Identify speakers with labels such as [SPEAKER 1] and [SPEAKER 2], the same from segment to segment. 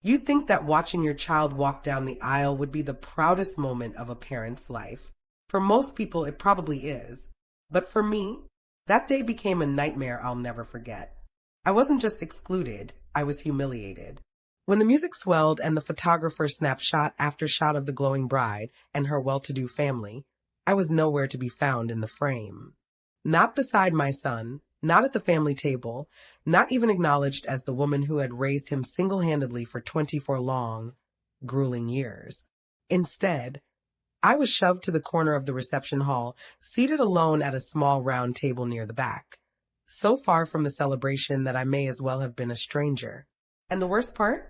[SPEAKER 1] You'd think that watching your child walk down the aisle would be the proudest moment of a parent's life. For most people, it probably is. But for me, that day became a nightmare I'll never forget. I wasn't just excluded, I was humiliated. When the music swelled and the photographer snapped shot after shot of the glowing bride and her well-to-do family, I was nowhere to be found in the frame. Not beside my son, not at the family table, not even acknowledged as the woman who had raised him single-handedly for 24 long, grueling years. Instead, I was shoved to the corner of the reception hall, seated alone at a small round table near the back, so far from the celebration that I may as well have been a stranger. And the worst part?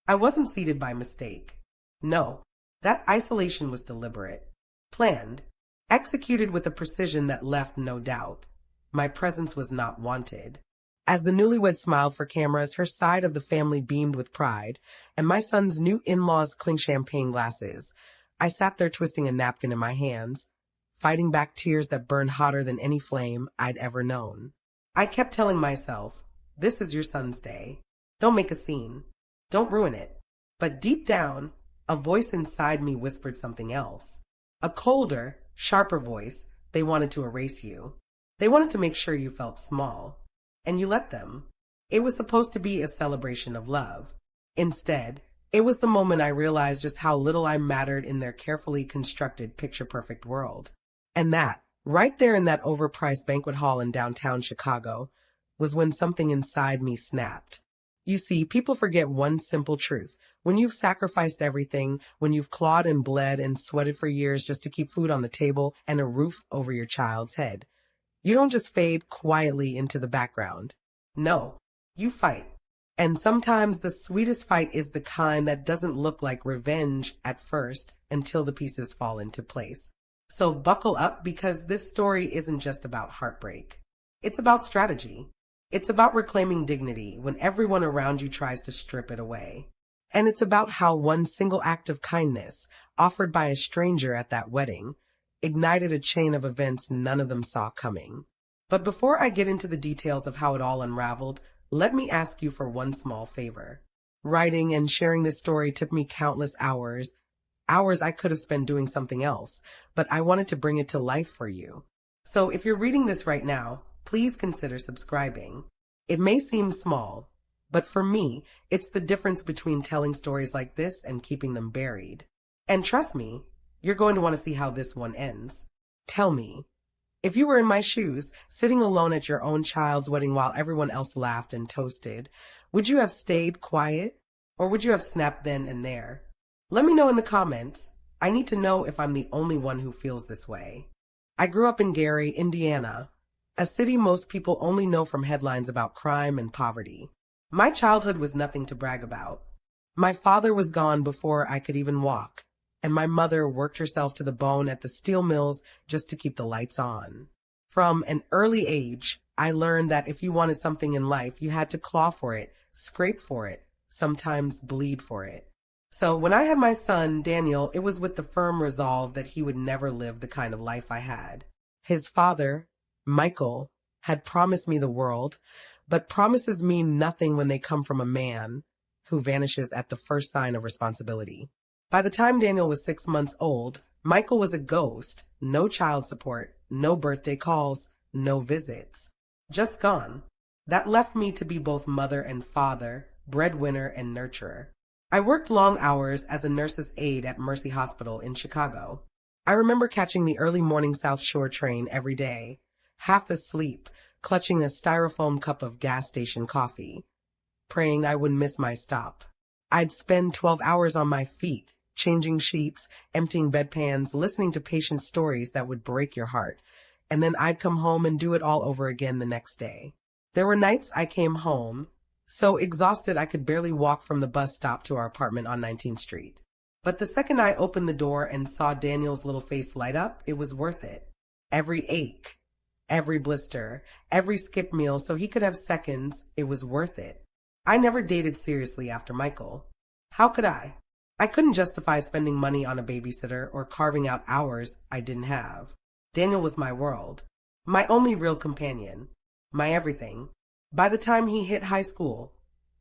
[SPEAKER 1] I wasn't seated by mistake. No, that isolation was deliberate, planned, executed with a precision that left no doubt. My presence was not wanted. As the newlywed smiled for cameras, her side of the family beamed with pride, and my son's new in-laws clinked champagne glasses. I sat there twisting a napkin in my hands, fighting back tears that burned hotter than any flame I'd ever known. I kept telling myself, this is your son's day. Don't make a scene. Don't ruin it. But deep down, a voice inside me whispered something else. A colder, sharper voice. They wanted to erase you. They wanted to make sure you felt small. And you let them. It was supposed to be a celebration of love. Instead, it was the moment I realized just how little I mattered in their carefully constructed picture-perfect world. And that, right there in that overpriced banquet hall in downtown Chicago, was when something inside me snapped. You see, people forget one simple truth. When you've sacrificed everything, when you've clawed and bled and sweated for years just to keep food on the table and a roof over your child's head, you don't just fade quietly into the background. No, you fight. And sometimes the sweetest fight is the kind that doesn't look like revenge at first until the pieces fall into place. So buckle up, because this story isn't just about heartbreak. It's about strategy. It's about reclaiming dignity when everyone around you tries to strip it away. And it's about how one single act of kindness, offered by a stranger at that wedding, ignited a chain of events none of them saw coming. But before I get into the details of how it all unraveled, let me ask you for one small favor. Writing and sharing this story took me countless hours I could have spent doing something else, but I wanted to bring it to life for you. So if you're reading this right now, please consider subscribing. It may seem small, but for me, it's the difference between telling stories like this and keeping them buried. And trust me, you're going to want to see how this one ends. Tell me, if you were in my shoes, sitting alone at your own child's wedding while everyone else laughed and toasted, would you have stayed quiet, or would you have snapped then and there? Let me know in the comments. I need to know if I'm the only one who feels this way. I grew up in Gary, Indiana, a city most people only know from headlines about crime and poverty. My childhood was nothing to brag about. My father was gone before I could even walk, and my mother worked herself to the bone at the steel mills just to keep the lights on. From an early age, I learned that if you wanted something in life, you had to claw for it, scrape for it, sometimes bleed for it. So when I had my son, Daniel, it was with the firm resolve that he would never live the kind of life I had. His father, Michael, had promised me the world, but promises mean nothing when they come from a man who vanishes at the first sign of responsibility. By the time Daniel was 6 months old, Michael was a ghost. No child support, no birthday calls, no visits. Just gone. That left me to be both mother and father, breadwinner and nurturer. I worked long hours as a nurse's aide at Mercy Hospital in Chicago. I remember catching the early morning South Shore train every day, half asleep, clutching a styrofoam cup of gas station coffee, praying I wouldn't miss my stop. I'd spend 12 hours on my feet, changing sheets, emptying bedpans, listening to patient stories that would break your heart, and then I'd come home and do it all over again the next day. There were nights I came home so exhausted I could barely walk from the bus stop to our apartment on 19th Street. But the second I opened the door and saw Daniel's little face light up, it was worth it. Every ache, every blister, every skipped meal so he could have seconds, it was worth it. I never dated seriously after Michael. How could I? I couldn't justify spending money on a babysitter or carving out hours I didn't have. Daniel was my world, my only real companion, my everything. By the time he hit high school,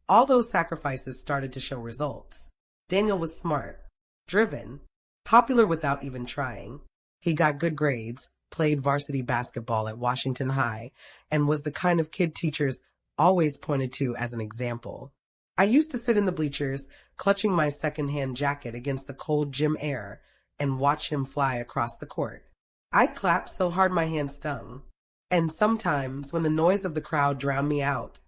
[SPEAKER 1] All those sacrifices started to show results. Daniel was smart, driven, popular without even trying. He got good grades, played varsity basketball at Washington High, and was the kind of kid teachers always pointed to as an example. I used to sit in the bleachers, clutching my second-hand jacket against the cold gym air, and watch him fly across the court. I'd clap so hard my hands stung. And sometimes, when the noise of the crowd drowned me out,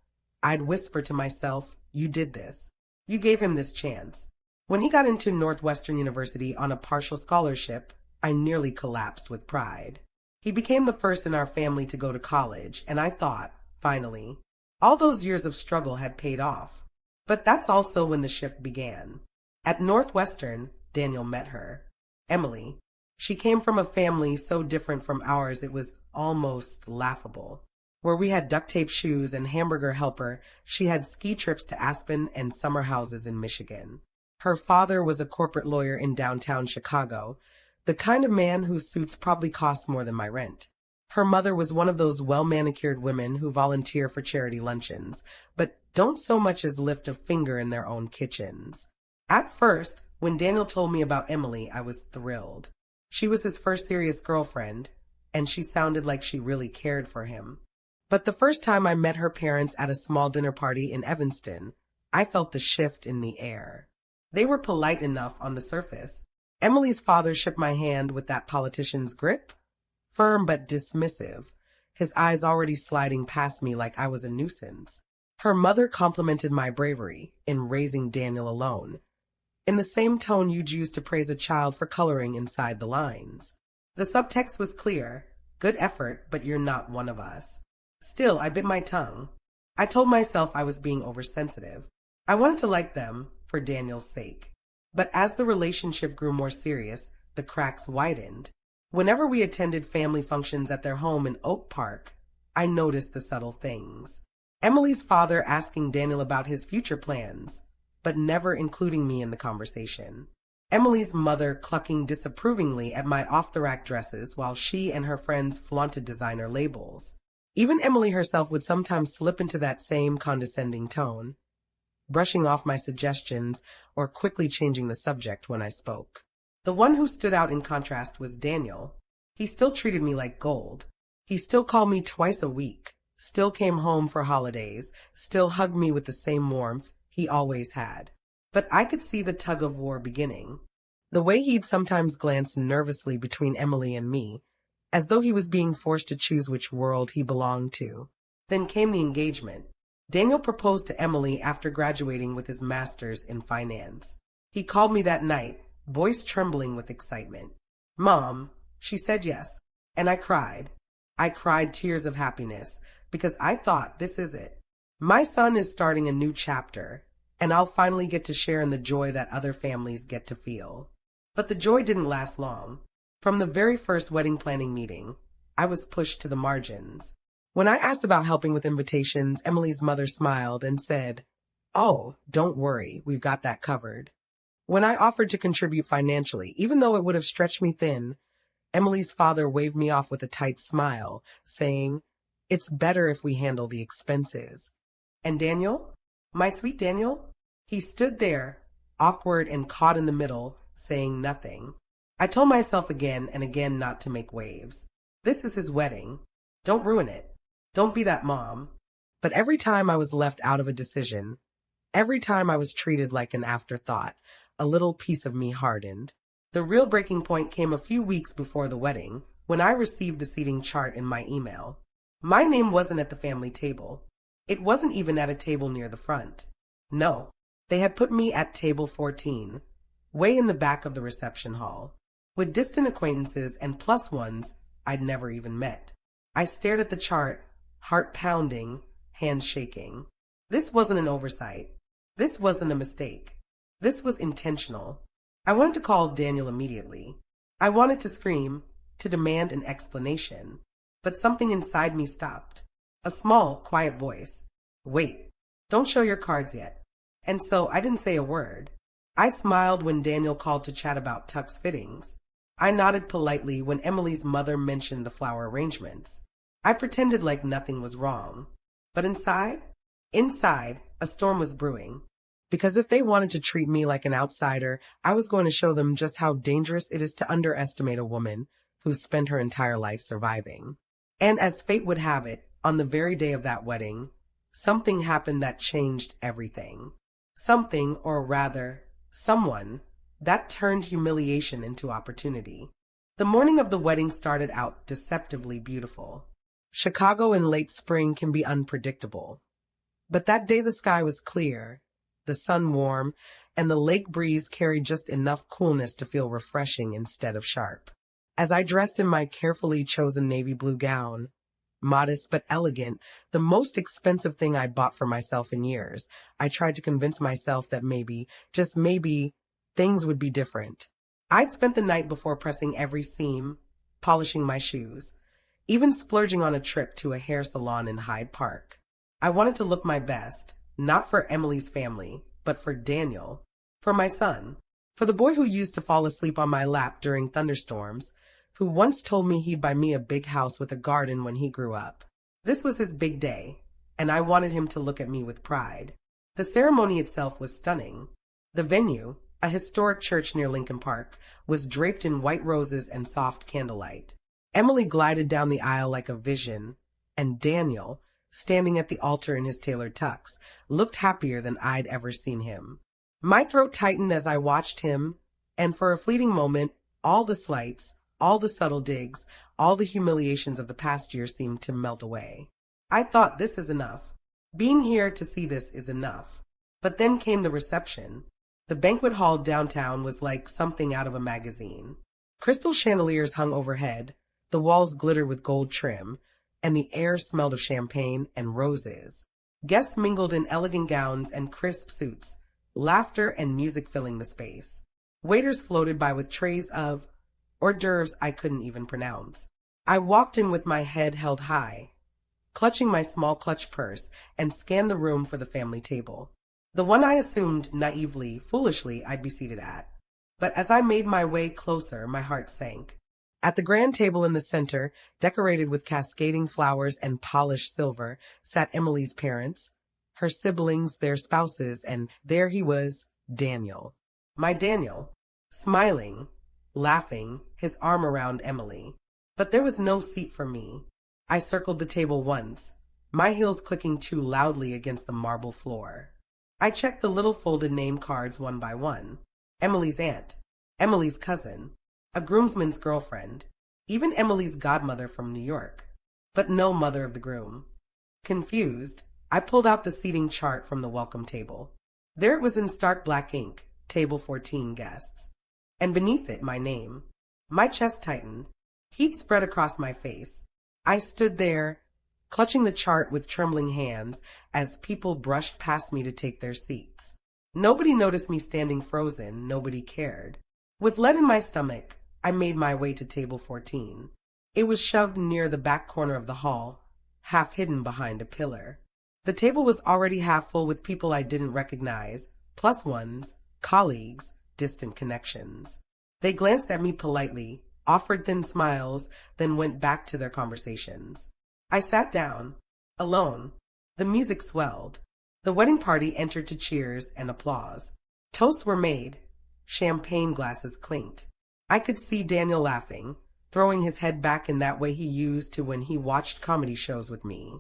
[SPEAKER 1] I'd whisper to myself, "You did this. You gave him this chance." When he got into Northwestern University on a partial scholarship, I nearly collapsed with pride. He became the first in our family to go to college, and I thought, finally, all those years of struggle had paid off. But that's also when the shift began. At Northwestern, Daniel met her. Emily. She came from a family so different from ours it was almost laughable. Where we had duct tape shoes and hamburger helper, she had ski trips to Aspen and summer houses in Michigan. Her father was a corporate lawyer in downtown Chicago, the kind of man whose suits probably cost more than my rent. Her mother was one of those well-manicured women who volunteer for charity luncheons, but don't so much as lift a finger in their own kitchens. At first, when Daniel told me about Emily, I was thrilled. She was his first serious girlfriend, and she sounded like she really cared for him. But the first time I met her parents at a small dinner party in Evanston, I felt the shift in the air. They were polite enough on the surface. Emily's father shook my hand with that politician's grip, firm but dismissive, his eyes already sliding past me like I was a nuisance. Her mother complimented my bravery in raising Daniel alone, in the same tone you'd use to praise a child for coloring inside the lines. The subtext was clear: good effort, but you're not one of us. Still, I bit my tongue. I told myself I was being oversensitive. I wanted to like them for Daniel's sake. But as the relationship grew more serious, the cracks widened. Whenever we attended family functions at their home in Oak Park, I noticed the subtle things. Emily's father asking Daniel about his future plans, but never including me in the conversation. Emily's mother clucking disapprovingly at my off-the-rack dresses while she and her friends flaunted designer labels. Even Emily herself would sometimes slip into that same condescending tone, brushing off my suggestions or quickly changing the subject when I spoke. The one who stood out in contrast was Daniel. He still treated me like gold. He still called me twice a week, still came home for holidays, still hugged me with the same warmth he always had. But I could see the tug-of-war beginning. The way he'd sometimes glance nervously between Emily and me, as though he was being forced to choose which world he belonged to. Then came the engagement. Daniel proposed to Emily after graduating with his master's in finance. He called me that night, voice trembling with excitement. "Mom," she said yes, and I cried. I cried tears of happiness, because I thought, this is it. My son is starting a new chapter, and I'll finally get to share in the joy that other families get to feel. But the joy didn't last long. From the very first wedding planning meeting, I was pushed to the margins. When I asked about helping with invitations, Emily's mother smiled and said, "Oh, don't worry, we've got that covered." When I offered to contribute financially, even though it would have stretched me thin, Emily's father waved me off with a tight smile, saying, "It's better if we handle the expenses." And Daniel? My sweet Daniel? He stood there, awkward and caught in the middle, saying nothing. I told myself again and again not to make waves. This is his wedding. Don't ruin it. Don't be that mom. But every time I was left out of a decision, every time I was treated like an afterthought, a little piece of me hardened. The real breaking point came a few weeks before the wedding, when I received the seating chart in my email. My name wasn't at the family table. It wasn't even at a table near the front. No, they had put me at table 14, way in the back of the reception hall, with distant acquaintances and plus ones I'd never even met. I stared at the chart, heart pounding, hands shaking. This wasn't an oversight. This wasn't a mistake. This was intentional. I wanted to call Daniel immediately. I wanted to scream, to demand an explanation. But something inside me stopped. A small, quiet voice. "Wait, don't show your cards yet." And so I didn't say a word. I smiled when Daniel called to chat about tux fittings. I nodded politely when Emily's mother mentioned the flower arrangements. I pretended like nothing was wrong. But inside, Inside, a storm was brewing. Because if they wanted to treat me like an outsider, I was going to show them just how dangerous it is to underestimate a woman who's spent her entire life surviving. And as fate would have it, on the very day of that wedding, something happened that changed everything. Something, or rather, someone, that turned humiliation into opportunity. The morning of the wedding started out deceptively beautiful. Chicago in late spring can be unpredictable. But that day the sky was clear, the sun warm, and the lake breeze carried just enough coolness to feel refreshing instead of sharp. As I dressed in my carefully chosen navy blue gown, modest but elegant, the most expensive thing I'd bought for myself in years, I tried to convince myself that maybe, just maybe, things would be different. I'd spent the night before pressing every seam, polishing my shoes, even splurging on a trip to a hair salon in Hyde Park. I wanted to look my best, not for Emily's family, but for Daniel, for my son, for the boy who used to fall asleep on my lap during thunderstorms, who once told me he'd buy me a big house with a garden when he grew up. This was his big day, and I wanted him to look at me with pride. The ceremony itself was stunning. The venue, a historic church near Lincoln Park, was draped in white roses and soft candlelight. Emily glided down the aisle like a vision, and Daniel, standing at the altar in his tailored tux, looked happier than I'd ever seen him. My throat tightened as I watched him, and for a fleeting moment, all the slights, all the subtle digs, all the humiliations of the past year seemed to melt away. I thought, this is enough. Being here to see this is enough. But then came the reception. The banquet hall downtown was like something out of a magazine. Crystal chandeliers hung overhead, the walls glittered with gold trim, and the air smelled of champagne and roses. Guests mingled in elegant gowns and crisp suits, laughter and music filling the space. Waiters floated by with trays of hors d'oeuvres I couldn't even pronounce. I walked in with my head held high, clutching my small clutch purse, and scanned the room for the family table. The one I assumed naively, foolishly, I'd be seated at. But as I made my way closer, my heart sank. At the grand table in the center, decorated with cascading flowers and polished silver, sat Emily's parents, her siblings, their spouses, and there he was, Daniel. My Daniel, smiling, laughing, his arm around Emily. But there was no seat for me. I circled the table once, my heels clicking too loudly against the marble floor. I checked the little folded name cards one by one. Emily's aunt, Emily's cousin, a groomsman's girlfriend, even Emily's godmother from New York, but no mother of the groom. Confused, I pulled out the seating chart from the welcome table. There it was in stark black ink, table 14 guests. And beneath it, my name. My chest tightened. Heat spread across my face. I stood there, clutching the chart with trembling hands as people brushed past me to take their seats. Nobody noticed me standing frozen. Nobody cared. With lead in my stomach, I made my way to table 14. It was shoved near the back corner of the hall, half hidden behind a pillar. The table was already half full with people I didn't recognize, plus ones, colleagues, distant connections. They glanced at me politely, offered thin smiles, then went back to their conversations. I sat down, alone. The music swelled. The wedding party entered to cheers and applause. Toasts were made. Champagne glasses clinked. I could see Daniel laughing, throwing his head back in that way he used to when he watched comedy shows with me.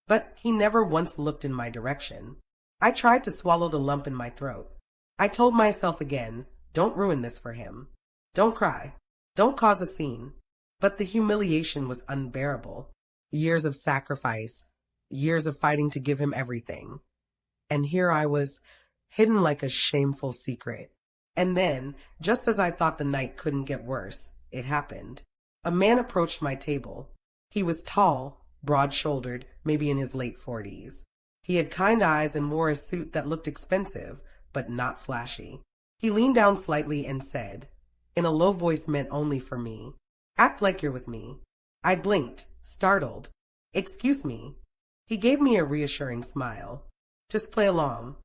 [SPEAKER 1] But he never once looked in my direction. I tried to swallow the lump in my throat. I told myself again, don't ruin this for him. Don't cry. Don't cause a scene. But the humiliation was unbearable. Years of sacrifice, years of fighting to give him everything. And here I was, hidden like a shameful secret. And then, just as I thought the night couldn't get worse, it happened. A man approached my table. He was tall, broad-shouldered, maybe in his late 40s. He had kind eyes and wore a suit that looked expensive, but not flashy. He leaned down slightly and said, in a low voice meant only for me, act like you're with me. I blinked, startled. Excuse me. He gave me a reassuring smile. Just play along.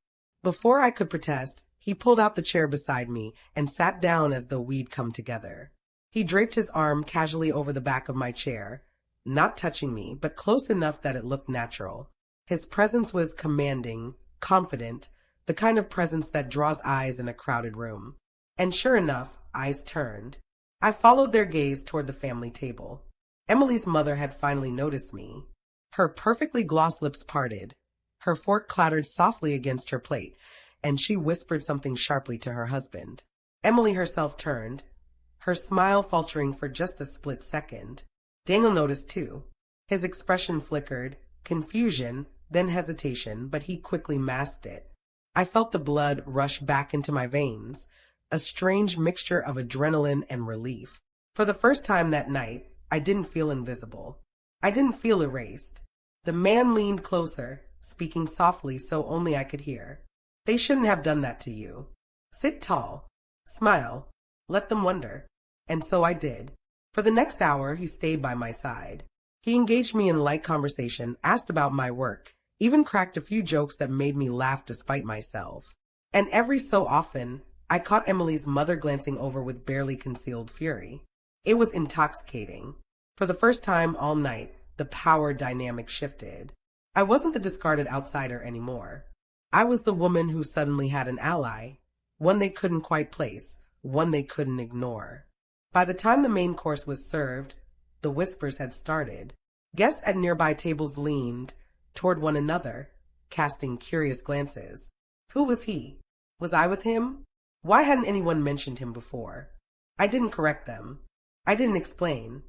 [SPEAKER 1] Before I could protest, he pulled out the chair beside me and sat down as though we'd come together. He draped his arm casually over the back of my chair, not touching me, but close enough that it looked natural. His presence was commanding, confident, the kind of presence that draws eyes in a crowded room. And sure enough, eyes turned. I followed their gaze toward the family table. Emily's mother had finally noticed me. Her perfectly glossed lips parted. Her fork clattered softly against her plate, and she whispered something sharply to her husband. Emily herself turned, her smile faltering for just a split second. Daniel noticed too. His expression flickered, confusion, then hesitation, but he quickly masked it. I felt the blood rush back into my veins, a strange mixture of adrenaline and relief. For the first time that night, I didn't feel invisible. I didn't feel erased. The man leaned closer, speaking softly so only I could hear. They shouldn't have done that to you. Sit tall. Smile. Let them wonder. And so I did. For the next hour, he stayed by my side. He engaged me in light conversation, asked about my work, even cracked a few jokes that made me laugh despite myself. And every so often, I caught Emily's mother glancing over with barely concealed fury. It was intoxicating. For the first time all night, the power dynamic shifted. I wasn't the discarded outsider anymore. I was the woman who suddenly had an ally, one they couldn't quite place, one they couldn't ignore. By the time the main course was served, the whispers had started. Guests at nearby tables leaned toward one another, casting curious glances. Who was he? Was I with him? Why hadn't anyone mentioned him before? I didn't correct them. I didn't explain.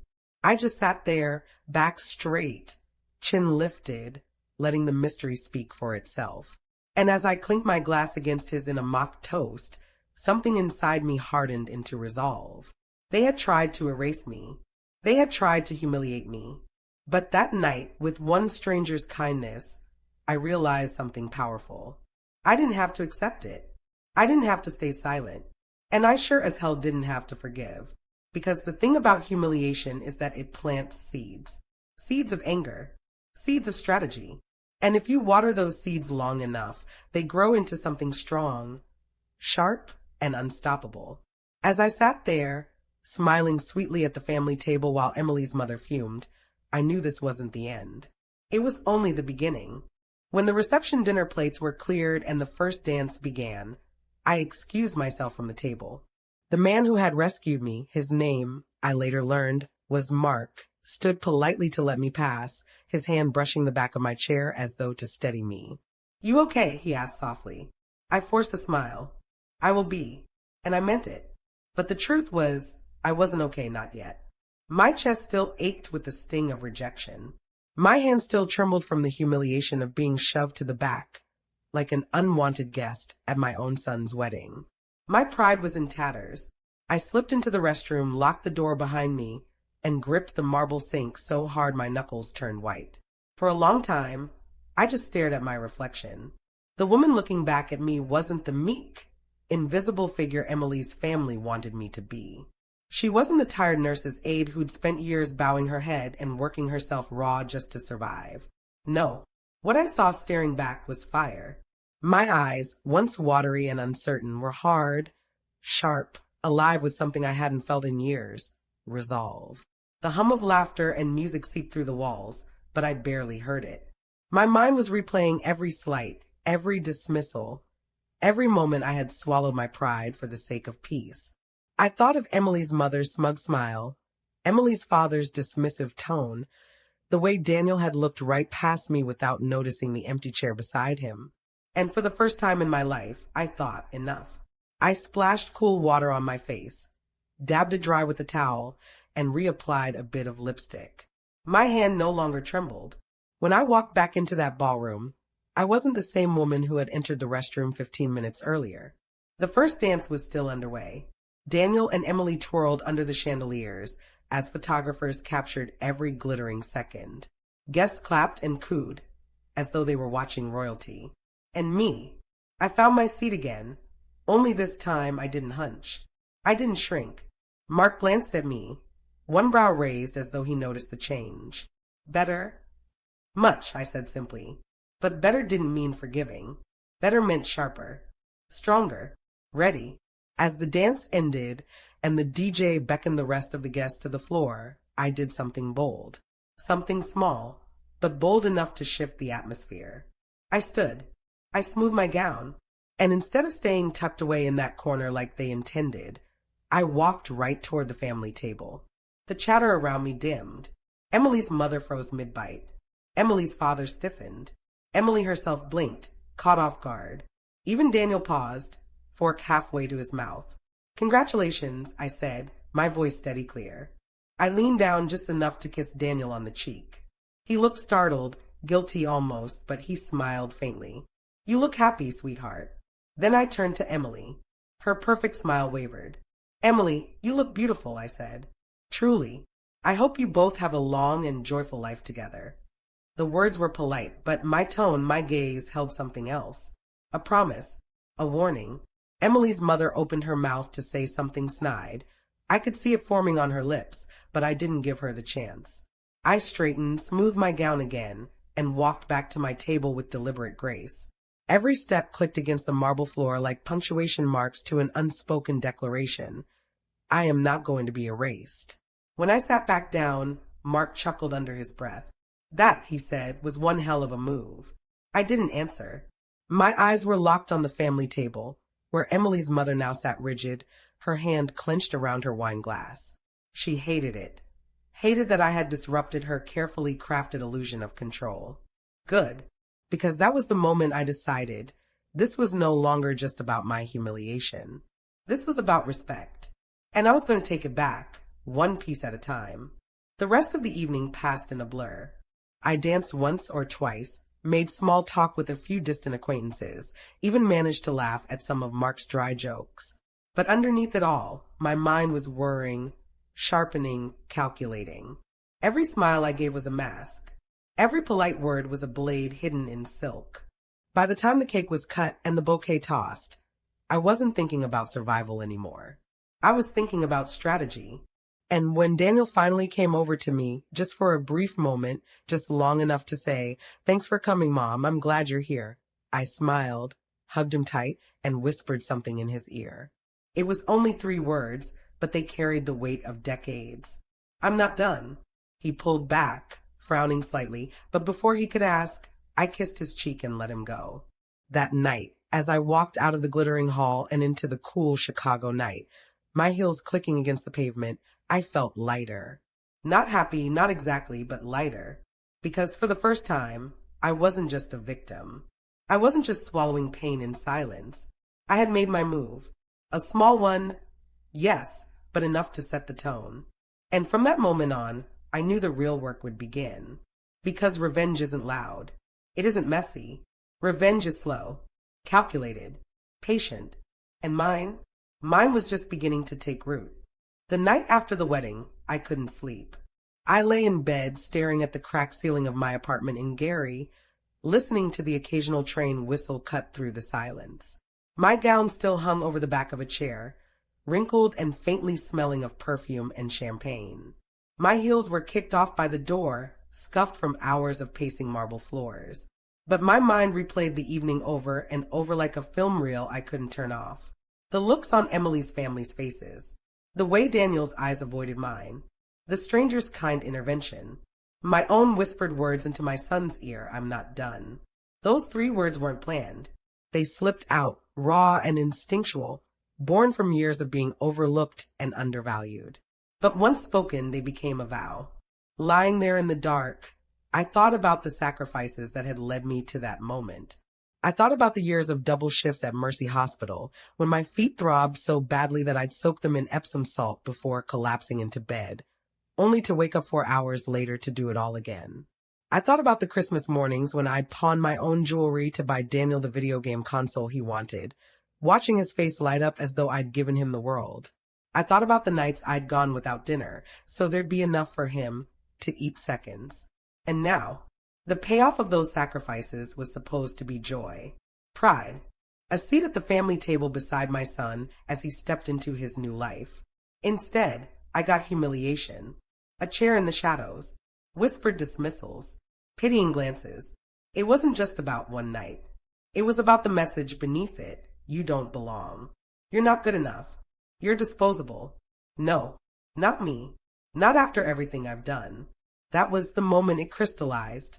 [SPEAKER 1] I just sat there, back straight, chin lifted, letting the mystery speak for itself. And as I clinked my glass against his in a mock toast, something inside me hardened into resolve. They had tried to erase me. They had tried to humiliate me. But that night, with one stranger's kindness, I realized something powerful. I didn't have to accept it. I didn't have to stay silent. And I sure as hell didn't have to forgive. Because the thing about humiliation is that it plants seeds. Seeds of anger. Seeds of strategy. And if you water those seeds long enough, they grow into something strong, sharp, and unstoppable. As I sat there, smiling sweetly at the family table while Emily's mother fumed, I knew this wasn't the end. It was only the beginning. When the reception dinner plates were cleared and the first dance began, I excused myself from the table. The man who had rescued me, his name, I later learned, was Mark, stood politely to let me pass, his hand brushing the back of my chair as though to steady me. "You okay?" he asked softly. I forced a smile. "I will be." And I meant it. But the truth was, I wasn't okay, not yet. My chest still ached with the sting of rejection. My hand still trembled from the humiliation of being shoved to the back, like an unwanted guest at my own son's wedding. My pride was in tatters. I slipped into the restroom, locked the door behind me, and gripped the marble sink so hard my knuckles turned white. For a long time, I just stared at my reflection. The woman looking back at me wasn't the meek, invisible figure Emily's family wanted me to be. She wasn't the tired nurse's aide who'd spent years bowing her head and working herself raw just to survive. No, what I saw staring back was fire. My eyes, once watery and uncertain, were hard, sharp, alive with something I hadn't felt in years: resolve. The hum of laughter and music seeped through the walls, but I barely heard it. My mind was replaying every slight, every dismissal, every moment I had swallowed my pride for the sake of peace. I thought of Emily's mother's smug smile, Emily's father's dismissive tone, the way Daniel had looked right past me without noticing the empty chair beside him. And for the first time in my life, I thought, enough. I splashed cool water on my face, dabbed it dry with a towel, and reapplied a bit of lipstick. My hand no longer trembled. When I walked back into that ballroom, I wasn't the same woman who had entered the restroom 15 minutes earlier. The first dance was still underway. Daniel and Emily twirled under the chandeliers as photographers captured every glittering second. Guests clapped and cooed, as though they were watching royalty. And me, I found my seat again. Only this time I didn't hunch. I didn't shrink. Mark glanced at me, one brow raised as though he noticed the change. "Better?" "Much," I said simply. But better didn't mean forgiving. Better meant sharper, stronger, ready. As the dance ended and the DJ beckoned the rest of the guests to the floor, I did something bold, something small, but bold enough to shift the atmosphere. I stood. I smoothed my gown, and instead of staying tucked away in that corner like they intended, I walked right toward the family table. The chatter around me dimmed. Emily's mother froze mid-bite. Emily's father stiffened. Emily herself blinked, caught off guard. Even Daniel paused, fork halfway to his mouth. "Congratulations," I said, my voice steady clear. I leaned down just enough to kiss Daniel on the cheek. He looked startled, guilty almost, but he smiled faintly. "You look happy, sweetheart." Then I turned to Emily. Her perfect smile wavered. "Emily, you look beautiful," I said. "Truly. I hope you both have a long and joyful life together." The words were polite, but my tone, my gaze held something else. A promise. A warning. Emily's mother opened her mouth to say something snide. I could see it forming on her lips, but I didn't give her the chance. I straightened, smoothed my gown again, and walked back to my table with deliberate grace. Every step clicked against the marble floor like punctuation marks to an unspoken declaration. I am not going to be erased. When I sat back down, Mark chuckled under his breath. "That," he said, "was one hell of a move." I didn't answer. My eyes were locked on the family table, where Emily's mother now sat rigid, her hand clenched around her wine glass. She hated it. Hated that I had disrupted her carefully crafted illusion of control. Good, because that was the moment I decided this was no longer just about my humiliation. This was about respect. And I was going to take it back, one piece at a time. The rest of the evening passed in a blur. I danced once or twice, made small talk with a few distant acquaintances, even managed to laugh at some of Mark's dry jokes. But underneath it all, my mind was whirring, sharpening, calculating. Every smile I gave was a mask. Every polite word was a blade hidden in silk. By the time the cake was cut and the bouquet tossed, I wasn't thinking about survival anymore. I was thinking about strategy. And when Daniel finally came over to me, just for a brief moment, just long enough to say, "Thanks for coming, Mom. I'm glad you're here," I smiled, hugged him tight, and whispered something in his ear. It was only 3 words, but they carried the weight of decades. "I'm not done." He pulled back, frowning slightly, but before he could ask, I kissed his cheek and let him go. That night, as I walked out of the glittering hall and into the cool Chicago night, my heels clicking against the pavement, I felt lighter. Not happy, not exactly, but lighter. Because for the first time, I wasn't just a victim. I wasn't just swallowing pain in silence. I had made my move. A small one, yes, but enough to set the tone. And from that moment on, I knew the real work would begin. Because revenge isn't loud. It isn't messy. Revenge is slow, calculated, patient. And mine was just beginning to take root. The night after the wedding, I couldn't sleep. I lay in bed staring at the cracked ceiling of my apartment in Gary, listening to the occasional train whistle cut through the silence. My gown still hung over the back of a chair, wrinkled and faintly smelling of perfume and champagne. My heels were kicked off by the door, scuffed from hours of pacing marble floors. But my mind replayed the evening over and over like a film reel I couldn't turn off. The looks on Emily's family's faces. The way Daniel's eyes avoided mine. The stranger's kind intervention. My own whispered words into my son's ear, "I'm not done." Those 3 words weren't planned. They slipped out, raw and instinctual, born from years of being overlooked and undervalued. But once spoken, they became a vow. Lying there in the dark, I thought about the sacrifices that had led me to that moment. I thought about the years of double shifts at Mercy Hospital, when my feet throbbed so badly that I'd soak them in Epsom salt before collapsing into bed, only to wake up 4 hours later to do it all again. I thought about the Christmas mornings when I'd pawn my own jewelry to buy Daniel the video game console he wanted, watching his face light up as though I'd given him the world. I thought about the nights I'd gone without dinner, so there'd be enough for him to eat seconds. And now, the payoff of those sacrifices was supposed to be joy, pride, a seat at the family table beside my son as he stepped into his new life. Instead, I got humiliation, a chair in the shadows, whispered dismissals, pitying glances. It wasn't just about one night. It was about the message beneath it: you don't belong. You're not good enough. You're disposable. No, not me. Not after everything I've done. That was the moment it crystallized.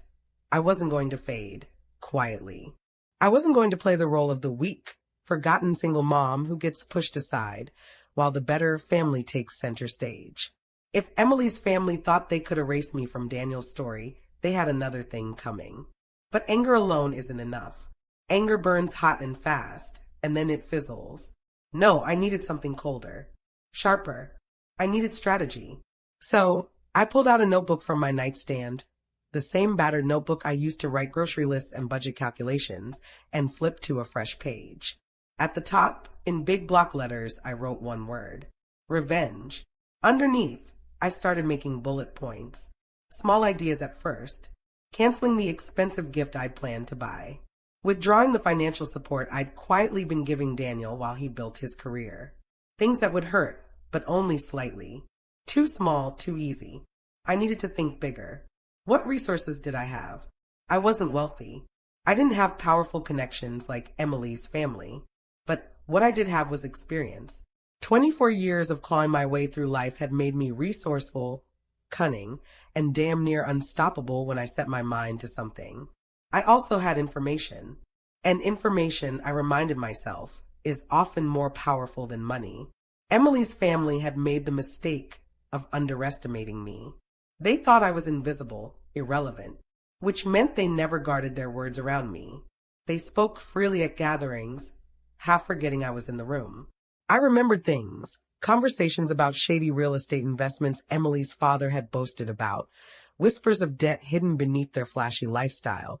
[SPEAKER 1] I wasn't going to fade quietly. I wasn't going to play the role of the weak, forgotten single mom who gets pushed aside while the better family takes center stage. If Emily's family thought they could erase me from Daniel's story, they had another thing coming. But anger alone isn't enough. Anger burns hot and fast, and then it fizzles. No, I needed something colder, sharper. I needed strategy. So I pulled out a notebook from my nightstand, the same battered notebook I used to write grocery lists and budget calculations, and flipped to a fresh page. At the top, in big block letters, I wrote one word: revenge. Underneath, I started making bullet points. Small ideas at first. Canceling the expensive gift I'd planned to buy. Withdrawing the financial support I'd quietly been giving Daniel while he built his career. Things that would hurt, but only slightly. Too small, too easy. I needed to think bigger. What resources did I have? I wasn't wealthy. I didn't have powerful connections like Emily's family. But what I did have was experience. 24 years of clawing my way through life had made me resourceful, cunning, and damn near unstoppable when I set my mind to something. I also had information. And information, I reminded myself, is often more powerful than money. Emily's family had made the mistake of underestimating me. They thought I was invisible, irrelevant, which meant they never guarded their words around me. They spoke freely at gatherings, half forgetting I was in the room. I remembered things, conversations about shady real estate investments Emily's father had boasted about, whispers of debt hidden beneath their flashy lifestyle,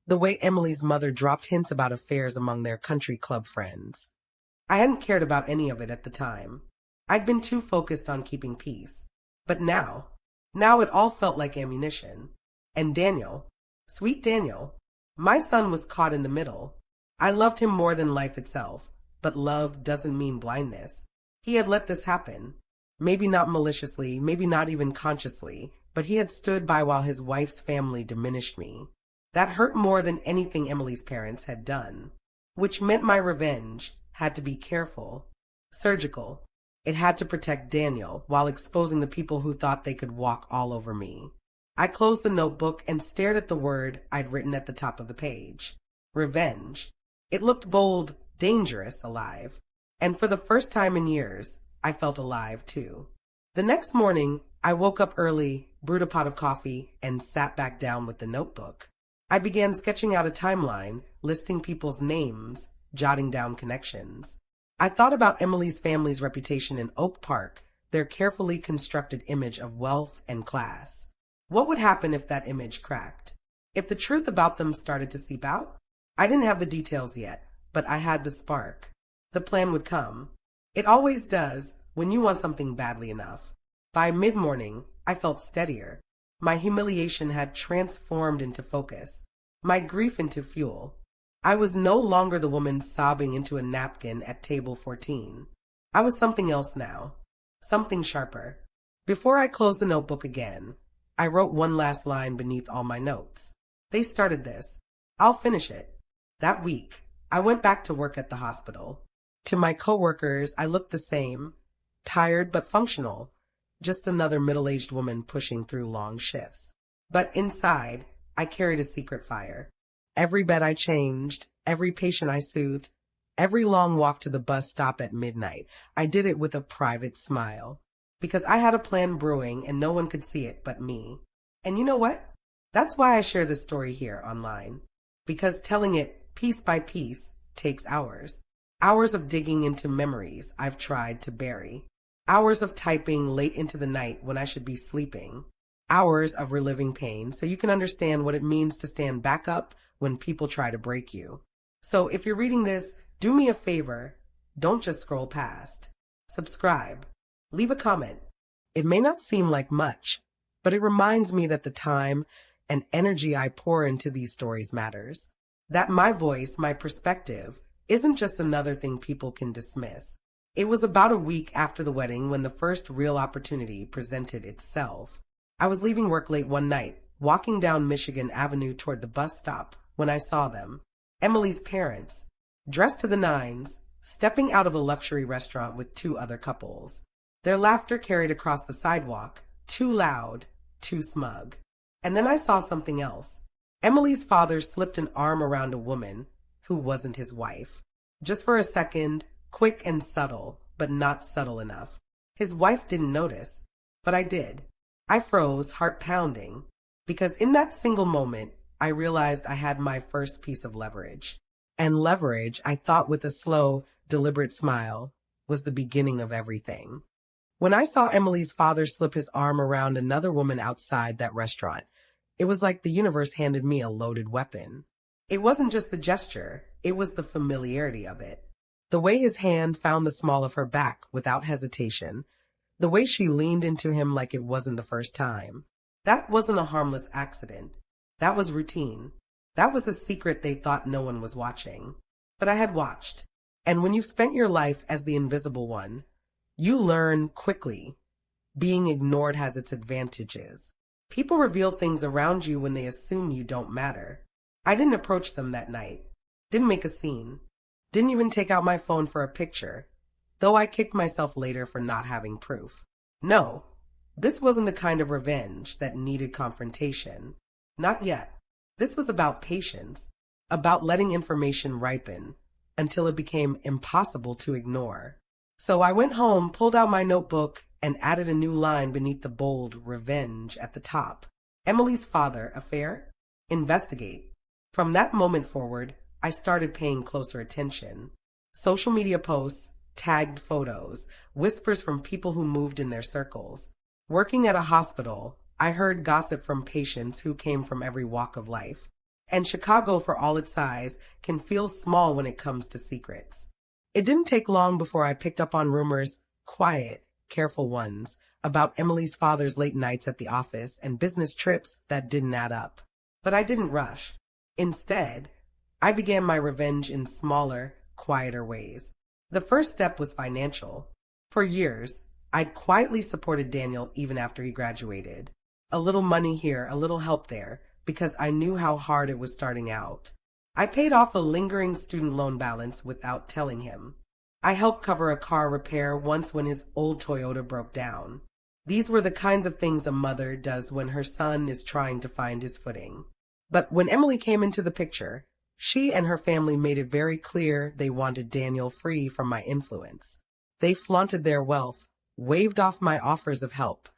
[SPEAKER 1] the way Emily's mother dropped hints about affairs among their country club friends. I hadn't cared about any of it at the time. I'd been too focused on keeping peace. But now it all felt like ammunition. And Daniel, sweet Daniel, my son was caught in the middle. I loved him more than life itself, but love doesn't mean blindness. He had let this happen. Maybe not maliciously, maybe not even consciously, but he had stood by while his wife's family diminished me. That hurt more than anything Emily's parents had done, which meant my revenge had to be careful, surgical. It had to protect Daniel while exposing the people who thought they could walk all over me. I closed the notebook and stared at the word I'd written at the top of the page. Revenge. It looked bold, dangerous, alive. And for the first time in years, I felt alive too. The next morning, I woke up early, brewed a pot of coffee, and sat back down with the notebook. I began sketching out a timeline, listing people's names, jotting down connections. I thought about Emily's family's reputation in Oak Park, their carefully constructed image of wealth and class. What would happen if that image cracked? If the truth about them started to seep out? I didn't have the details yet, but I had the spark. The plan would come. It always does when you want something badly enough. By mid-morning, I felt steadier. My humiliation had transformed into focus, my grief into fuel. I was no longer the woman sobbing into a napkin at table 14. I was something else now, something sharper. Before I closed the notebook again, I wrote one last line beneath all my notes. They started this. I'll finish it. That week, I went back to work at the hospital. To my coworkers, I looked the same, tired but functional, just another middle-aged woman pushing through long shifts. But inside, I carried a secret fire. Every bed I changed, every patient I soothed, every long walk to the bus stop at midnight, I did it with a private smile. Because I had a plan brewing and no one could see it but me. And you know what? That's why I share this story here online. Because telling it piece by piece takes hours. Hours of digging into memories I've tried to bury. Hours of typing late into the night when I should be sleeping. Hours of reliving pain so you can understand what it means to stand back up when people try to break you. So if you're reading this, do me a favor. Don't just scroll past. Subscribe. Leave a comment. It may not seem like much, but it reminds me that the time and energy I pour into these stories matters. That my voice, my perspective, isn't just another thing people can dismiss. It was about a week after the wedding when the first real opportunity presented itself. I was leaving work late one night, walking down Michigan Avenue toward the bus stop when I saw them. Emily's parents, dressed to the nines, stepping out of a luxury restaurant with two other couples. Their laughter carried across the sidewalk, too loud, too smug. And then I saw something else. Emily's father slipped an arm around a woman who wasn't his wife. Just for a second, quick and subtle, but not subtle enough. His wife didn't notice, but I did. I froze, heart pounding, because in that single moment, I realized I had my first piece of leverage. And leverage, I thought with a slow, deliberate smile, was the beginning of everything. When I saw Emily's father slip his arm around another woman outside that restaurant, it was like the universe handed me a loaded weapon. It wasn't just the gesture, it was the familiarity of it. The way his hand found the small of her back without hesitation, the way she leaned into him like it wasn't the first time. That wasn't a harmless accident. That was routine. That was a secret they thought no one was watching. But I had watched. And when you've spent your life as the invisible one, you learn quickly. Being ignored has its advantages. People reveal things around you when they assume you don't matter. I didn't approach them that night. Didn't make a scene. Didn't even take out my phone for a picture, though I kicked myself later for not having proof. No, this wasn't the kind of revenge that needed confrontation. Not yet. This was about patience, about letting information ripen until it became impossible to ignore. So I went home, pulled out my notebook, and added a new line beneath the bold revenge at the top. Emily's father, affair? Investigate. From that moment forward, I started paying closer attention. Social media posts, tagged photos, whispers from people who moved in their circles. Working at a hospital, I heard gossip from patients who came from every walk of life. And Chicago, for all its size, can feel small when it comes to secrets. It didn't take long before I picked up on rumors, quiet, careful ones, about Emily's father's late nights at the office and business trips that didn't add up. But I didn't rush. Instead, I began my revenge in smaller, quieter ways. The first step was financial. For years, I'd quietly supported Daniel even after he graduated. A little money here, a little help there, because I knew how hard it was starting out. I paid off a lingering student loan balance without telling him. I helped cover a car repair once when his old Toyota broke down. These were the kinds of things a mother does when her son is trying to find his footing. But when Emily came into the picture, she and her family made it very clear they wanted Daniel free from my influence. They flaunted their wealth, waved off my offers of help,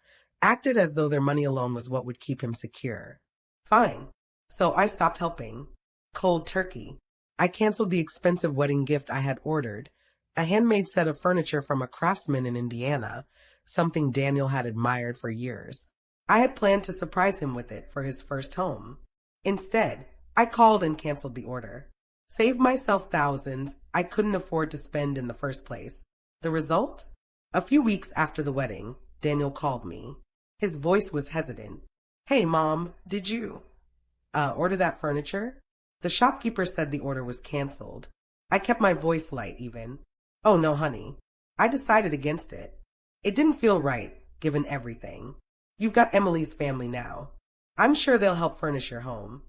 [SPEAKER 1] acted as though their money alone was what would keep him secure. Fine. So I stopped helping. Cold turkey. I canceled the expensive wedding gift I had ordered, a handmade set of furniture from a craftsman in Indiana, something Daniel had admired for years. I had planned to surprise him with it for his first home. Instead, I called and canceled the order. Saved myself thousands I couldn't afford to spend in the first place. The result? A few weeks after the wedding, Daniel called me. His voice was hesitant. Hey, Mom, did you order that furniture? The shopkeeper said the order was canceled. I kept my voice light even. Oh, no, honey. I decided against it. It didn't feel right, given everything. You've got Emily's family now. I'm sure they'll help furnish your home.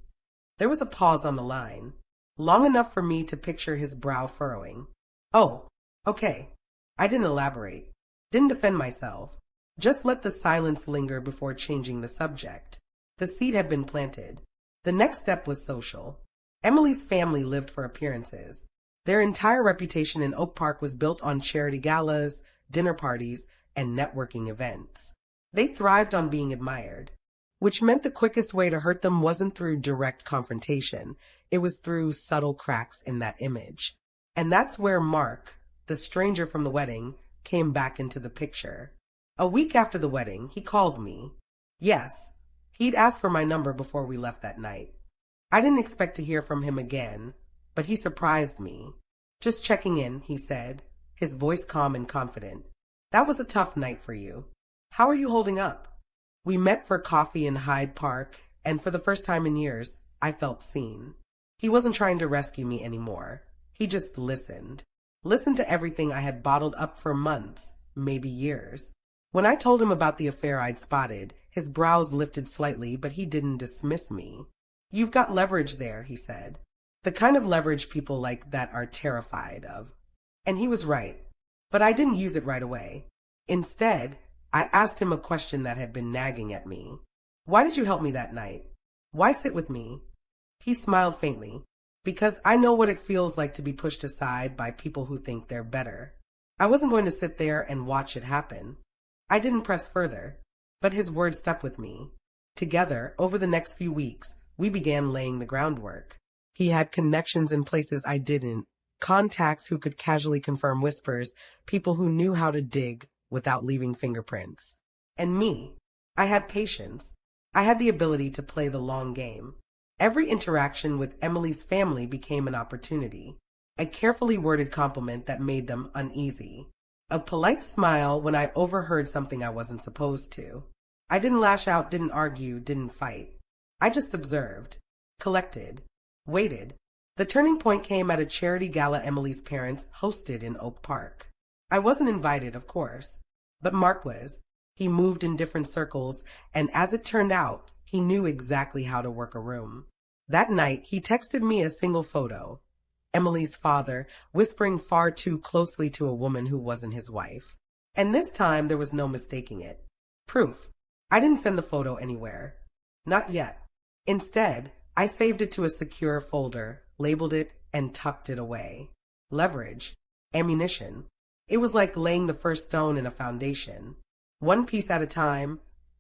[SPEAKER 1] There was a pause on the line, long enough for me to picture his brow furrowing. Oh, okay. I didn't elaborate. Didn't defend myself. Just let the silence linger before changing the subject. The seed had been planted. The next step was social. Emily's family lived for appearances. Their entire reputation in Oak Park was built on charity galas, dinner parties, and networking events. They thrived on being admired, which meant the quickest way to hurt them wasn't through direct confrontation. It was through subtle cracks in that image. And that's where Mark, the stranger from the wedding, came back into the picture. A week after the wedding, he called me. Yes, he'd asked for my number before we left that night. I didn't expect to hear from him again, but he surprised me. Just checking in, he said, his voice calm and confident. That was a tough night for you. How are you holding up? We met for coffee in Hyde Park, and for the first time in years, I felt seen. He wasn't trying to rescue me anymore. He just listened. Listened to everything I had bottled up for months, maybe years. When I told him about the affair I'd spotted, his brows lifted slightly, but he didn't dismiss me. You've got leverage there, he said. The kind of leverage people like that are terrified of. And he was right. But I didn't use it right away. Instead, I asked him a question that had been nagging at me. Why did you help me that night? Why sit with me? He smiled faintly, because I know what it feels like to be pushed aside by people who think they're better. I wasn't going to sit there and watch it happen. I didn't press further, but his words stuck with me. Together, over the next few weeks, we began laying the groundwork. He had connections in places I didn't, contacts who could casually confirm whispers, people who knew how to dig without leaving fingerprints. And me, I had patience. I had the ability to play the long game. Every interaction with Emily's family became an opportunity, a carefully worded compliment that made them uneasy, a polite smile when I overheard something I wasn't supposed to. I didn't lash out, didn't argue, didn't fight. I just observed, collected, waited. The turning point came at a charity gala Emily's parents hosted in Oak Park. I wasn't invited, of course, but Mark was. He moved in different circles, and as it turned out, he knew exactly how to work a room. That night, he texted me a single photo. Emily's father, whispering far too closely to a woman who wasn't his wife. And this time, there was no mistaking it. Proof. I didn't send the photo anywhere. Not yet. Instead, I saved it to a secure folder, labeled it, and tucked it away. Leverage. Ammunition. It was like laying the first stone in a foundation. One piece at a time,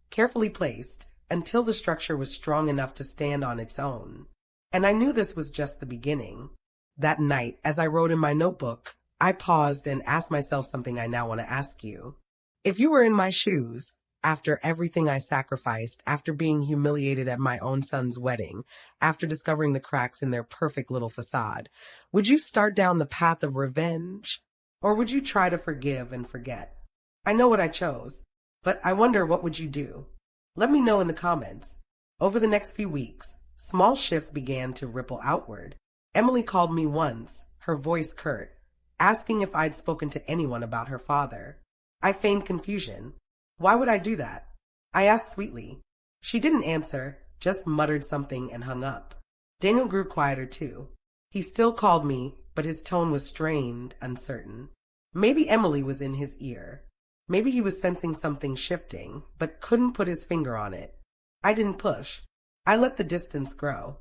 [SPEAKER 1] carefully placed, until the structure was strong enough to stand on its own. And I knew this was just the beginning. That night, as I wrote in my notebook, I paused and asked myself something I now want to ask you. If you were in my shoes, after everything I sacrificed, after being humiliated at my own son's wedding, after discovering the cracks in their perfect little facade, would you start down the path of revenge? Or would you try to forgive and forget? I know what I chose, but I wonder, what would you do? Let me know in the comments. Over the next few weeks, small shifts began to ripple outward. Emily called me once, her voice curt, asking if I'd spoken to anyone about her father. I feigned confusion. Why would I do that? I asked sweetly. She didn't answer, just muttered something and hung up. Daniel grew quieter too. He still called me, but his tone was strained, uncertain. Maybe Emily was in his ear. Maybe he was sensing something shifting, but couldn't put his finger on it. I didn't push. I let the distance grow.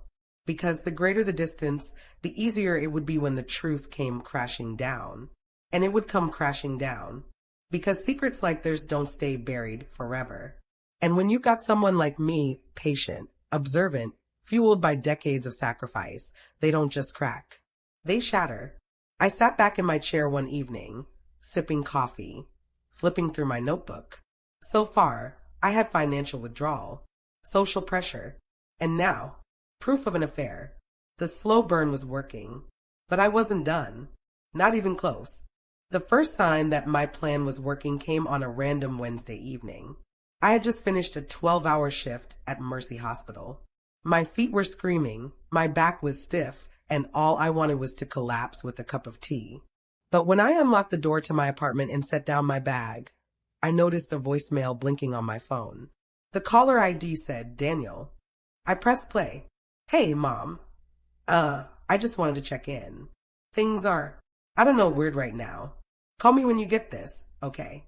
[SPEAKER 1] Because the greater the distance, the easier it would be when the truth came crashing down. And it would come crashing down. Because secrets like theirs don't stay buried forever. And when you've got someone like me, patient, observant, fueled by decades of sacrifice, they don't just crack. They shatter. I sat back in my chair one evening, sipping coffee, flipping through my notebook. So far, I had financial withdrawal, social pressure, and now, proof of an affair. The slow burn was working, but I wasn't done. Not even close. The first sign that my plan was working came on a random Wednesday evening. I had just finished a 12-hour shift at Mercy Hospital. My feet were screaming, my back was stiff, and all I wanted was to collapse with a cup of tea. But when I unlocked the door to my apartment and set down my bag, I noticed a voicemail blinking on my phone. The caller ID said, Daniel. I pressed play. Hey, Mom. I just wanted to check in. Things are, I don't know, weird right now. Call me when you get this, okay?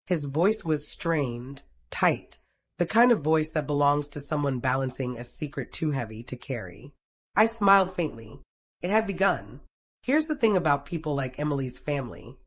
[SPEAKER 1] His voice was strained, tight, the kind of voice that belongs to someone balancing a secret too heavy to carry. I smiled faintly. It had begun. Here's the thing about people like Emily's family.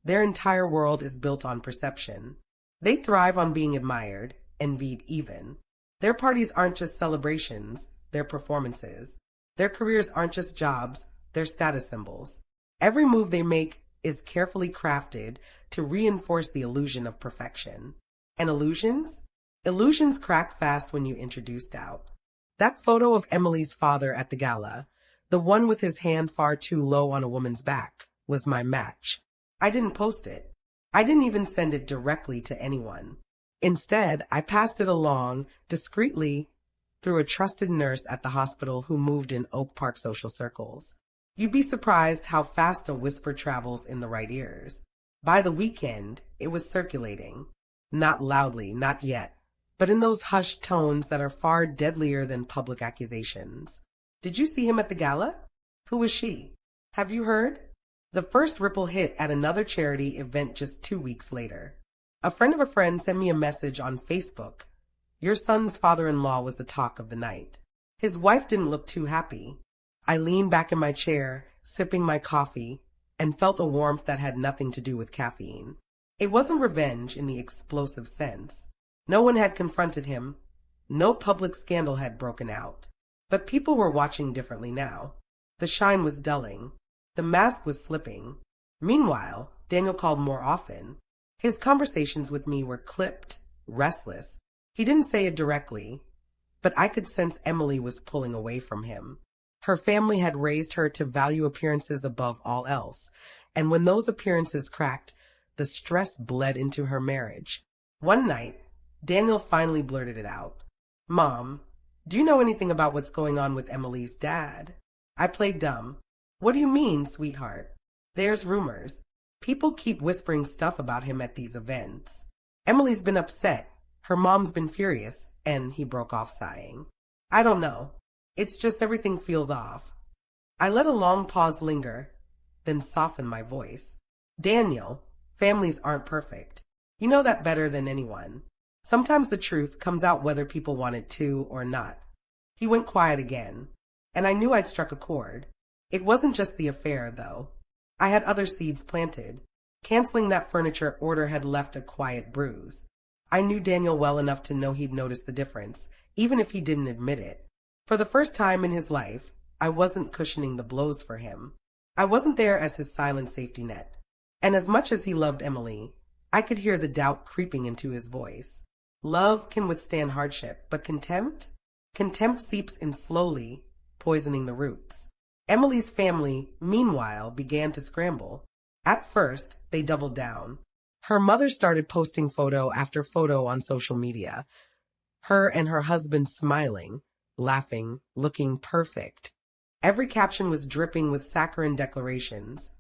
[SPEAKER 1] Their entire world is built on perception. They thrive on being admired, envied even. Their parties aren't just celebrations, they're performances. Their careers aren't just jobs, they're status symbols. Every move they make is carefully crafted to reinforce the illusion of perfection. And illusions? Illusions crack fast when you introduce doubt. That photo of Emily's father at the gala, the one with his hand far too low on a woman's back, was my match. I didn't post it. I didn't even send it directly to anyone. Instead, I passed it along discreetly through a trusted nurse at the hospital who moved in Oak Park social circles. You'd be surprised how fast a whisper travels in the right ears. By the weekend, it was circulating. Not loudly, not yet, but in those hushed tones that are far deadlier than public accusations. Did you see him at the gala? Who was she? Have you heard? The first ripple hit at another charity event just 2 weeks later. A friend of a friend sent me a message on Facebook. Your son's father-in-law was the talk of the night. His wife didn't look too happy. I leaned back in my chair, sipping my coffee, and felt a warmth that had nothing to do with caffeine. It wasn't revenge in the explosive sense. No one had confronted him. No public scandal had broken out. But people were watching differently now. The shine was dulling. The mask was slipping. Meanwhile, Daniel called more often. His conversations with me were clipped, restless. He didn't say it directly, but I could sense Emily was pulling away from him. Her family had raised her to value appearances above all else, and when those appearances cracked, the stress bled into her marriage. One night, Daniel finally blurted it out. "Mom, do you know anything about what's going on with Emily's dad?" I played dumb. "What do you mean, sweetheart?" "There's rumors. People keep whispering stuff about him at these events. Emily's been upset. Her mom's been furious," and he broke off sighing. "I don't know. It's just everything feels off." I let a long pause linger, then softened my voice. "Daniel, families aren't perfect. You know that better than anyone. Sometimes the truth comes out whether people want it to or not." He went quiet again, and I knew I'd struck a chord. It wasn't just the affair, though. I had other seeds planted. Canceling that furniture order had left a quiet bruise. I knew Daniel well enough to know he'd notice the difference, even if he didn't admit it. For the first time in his life, I wasn't cushioning the blows for him. I wasn't there as his silent safety net. And as much as he loved Emily, I could hear the doubt creeping into his voice. Love can withstand hardship, but contempt? Contempt seeps in slowly, poisoning the roots. Emily's family, meanwhile, began to scramble. At first, they doubled down. Her mother started posting photo after photo on social media. Her and her husband smiling, laughing, looking perfect. Every caption was dripping with saccharine declarations.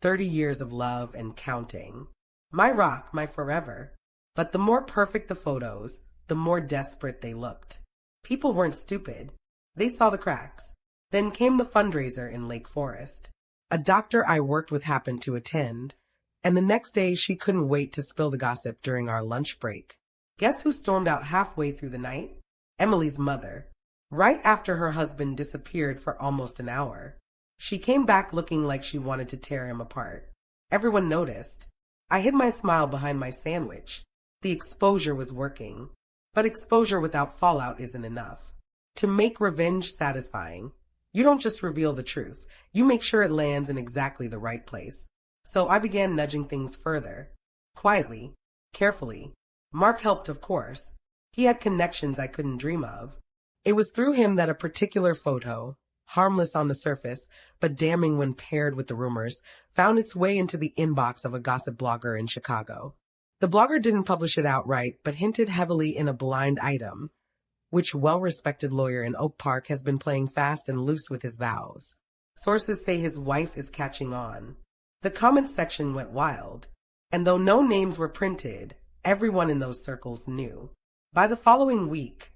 [SPEAKER 1] 30 years of love and counting. My rock, my forever. But the more perfect the photos, the more desperate they looked. People weren't stupid. They saw the cracks. Then came the fundraiser in Lake Forest. A doctor I worked with happened to attend, and the next day she couldn't wait to spill the gossip during our lunch break. Guess who stormed out halfway through the night? Emily's mother. Right after her husband disappeared for almost an hour. She came back looking like she wanted to tear him apart. Everyone noticed. I hid my smile behind my sandwich. The exposure was working. But exposure without fallout isn't enough. To make revenge satisfying, you don't just reveal the truth. You make sure it lands in exactly the right place. So I began nudging things further. Quietly, carefully. Mark helped, of course. He had connections I couldn't dream of. It was through him that a particular photo, harmless on the surface, but damning when paired with the rumors, found its way into the inbox of a gossip blogger in Chicago. The blogger didn't publish it outright, but hinted heavily in a blind item, which well-respected lawyer in Oak Park has been playing fast and loose with his vows. Sources say his wife is catching on. The comments section went wild, and though no names were printed, everyone in those circles knew. By the following week,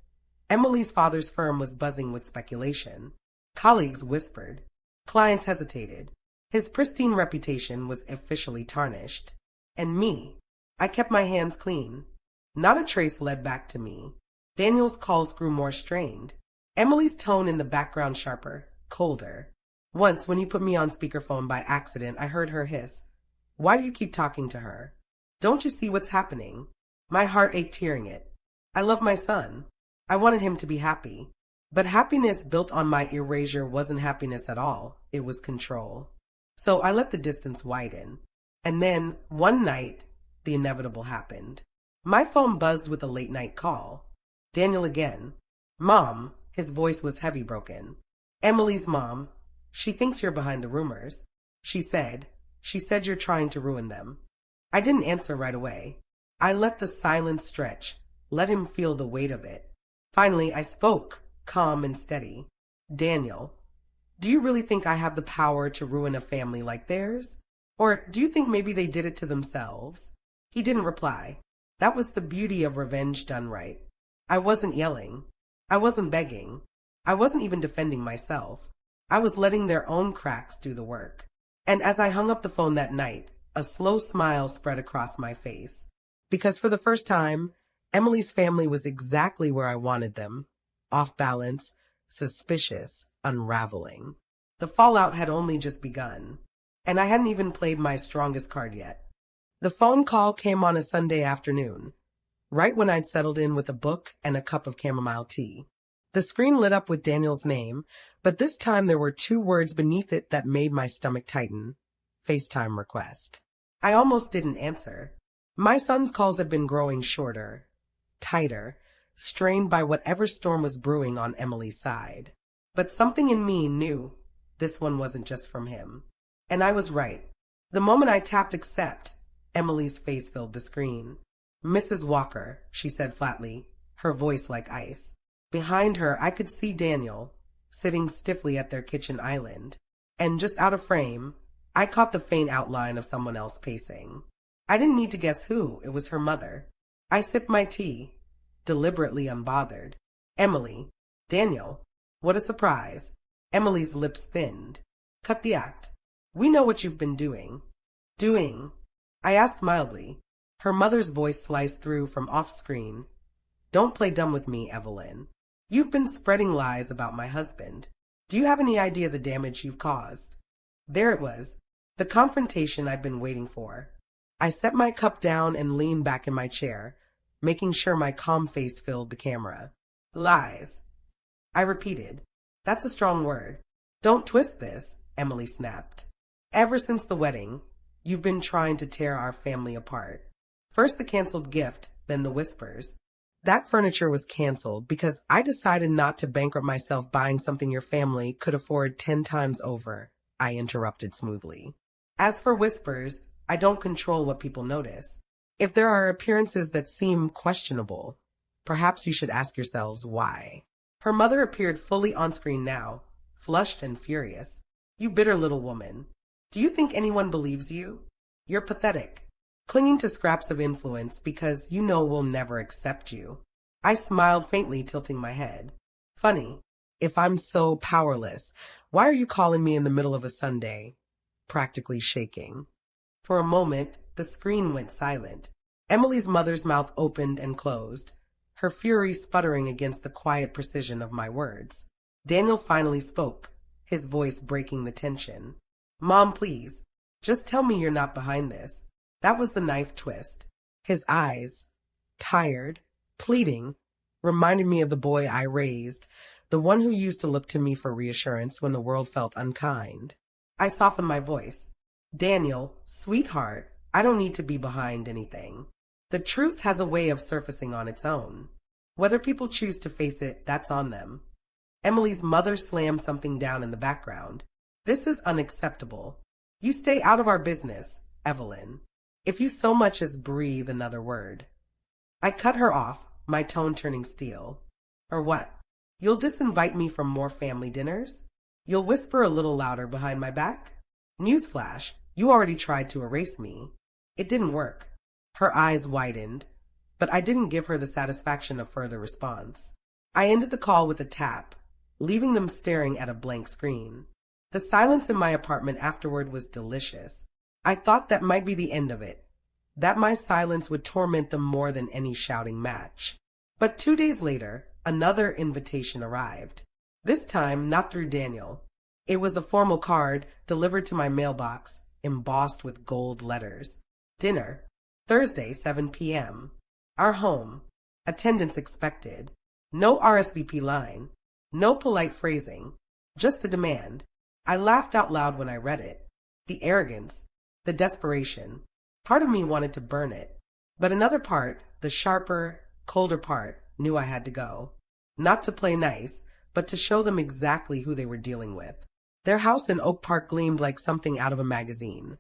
[SPEAKER 1] Emily's father's firm was buzzing with speculation. Colleagues whispered. Clients hesitated. His pristine reputation was officially tarnished. And me, I kept my hands clean. Not a trace led back to me. Daniel's calls grew more strained. Emily's tone in the background sharper, colder. Once, when he put me on speakerphone by accident, I heard her hiss. "Why do you keep talking to her? Don't you see what's happening?" My heart ached hearing it. I love my son. I wanted him to be happy. But happiness built on my erasure wasn't happiness at all. It was control. So I let the distance widen. And then, one night, the inevitable happened. My phone buzzed with a late-night call. Daniel again. "Mom," his voice was heavy broken. "Emily's mom. She thinks you're behind the rumors. She said you're trying to ruin them." I didn't answer right away. I let the silence stretch, let him feel the weight of it. Finally, I spoke, calm and steady. "Daniel, do you really think I have the power to ruin a family like theirs? Or do you think maybe they did it to themselves?" He didn't reply. That was the beauty of revenge done right. I wasn't yelling. I wasn't begging. I wasn't even defending myself. I was letting their own cracks do the work. And as I hung up the phone that night, a slow smile spread across my face. Because for the first time, Emily's family was exactly where I wanted them. Off balance, suspicious, unraveling. The fallout had only just begun, and I hadn't even played my strongest card yet. The phone call came on a Sunday afternoon, right when I'd settled in with a book and a cup of chamomile tea. The screen lit up with Daniel's name, but this time there were two words beneath it that made my stomach tighten. FaceTime request. I almost didn't answer. My son's calls had been growing shorter, tighter, strained by whatever storm was brewing on Emily's side. But something in me knew this one wasn't just from him. And I was right. The moment I tapped accept, Emily's face filled the screen. "Mrs. Walker," she said flatly, her voice like ice. Behind her, I could see Daniel, sitting stiffly at their kitchen island. And just out of frame, I caught the faint outline of someone else pacing. I didn't need to guess who. It was her mother. I sipped my tea, deliberately unbothered. "Emily." "Daniel." What a surprise. Emily's lips thinned. "Cut the act. We know what you've been doing." "Doing?" I asked mildly. Her mother's voice sliced through from off-screen. "Don't play dumb with me, Evelyn. You've been spreading lies about my husband. Do you have any idea the damage you've caused?" There it was, the confrontation I'd been waiting for. I set my cup down and leaned back in my chair, making sure my calm face filled the camera. "Lies," I repeated. "That's a strong word. Don't twist this," Emily snapped. "Ever since the wedding, you've been trying to tear our family apart. First the canceled gift, then the whispers. That furniture was canceled because I decided not to bankrupt myself buying something your family could afford 10 times over," I interrupted smoothly. "As for whispers, I don't control what people notice. If there are appearances that seem questionable, perhaps you should ask yourselves why." Her mother appeared fully on screen now, flushed and furious. "You bitter little woman. Do you think anyone believes you? You're pathetic, clinging to scraps of influence because you know we'll never accept you." I smiled faintly, tilting my head. "Funny. If I'm so powerless, why are you calling me in the middle of a Sunday?" Practically shaking. For a moment, the screen went silent. Emily's mother's mouth opened and closed, her fury sputtering against the quiet precision of my words. Daniel finally spoke, his voice breaking the tension. "Mom, please, just tell me you're not behind this." That was the knife twist. His eyes, tired, pleading, reminded me of the boy I raised, the one who used to look to me for reassurance when the world felt unkind. I softened my voice. "Daniel, sweetheart, I don't need to be behind anything. The truth has a way of surfacing on its own. Whether people choose to face it, that's on them." Emily's mother slammed something down in the background. "This is unacceptable. You stay out of our business, Evelyn, if you so much as breathe another word." I cut her off, my tone turning steel. "Or what? You'll disinvite me from more family dinners? You'll whisper a little louder behind my back? Newsflash, you already tried to erase me. It didn't work." Her eyes widened, but I didn't give her the satisfaction of further response. I ended the call with a tap, leaving them staring at a blank screen. The silence in my apartment afterward was delicious. I thought that might be the end of it, that my silence would torment them more than any shouting match. But 2 days later, another invitation arrived. This time, not through Daniel. It was a formal card delivered to my mailbox, embossed with gold letters. "Dinner, Thursday, 7 p.m. Our home. Attendance expected. No RSVP line. No polite phrasing. Just a demand." I laughed out loud when I read it. The arrogance, the desperation. Part of me wanted to burn it, but another part, the sharper, colder part, knew I had to go. Not to play nice, but to show them exactly who they were dealing with. Their house in Oak Park gleamed like something out of a magazine.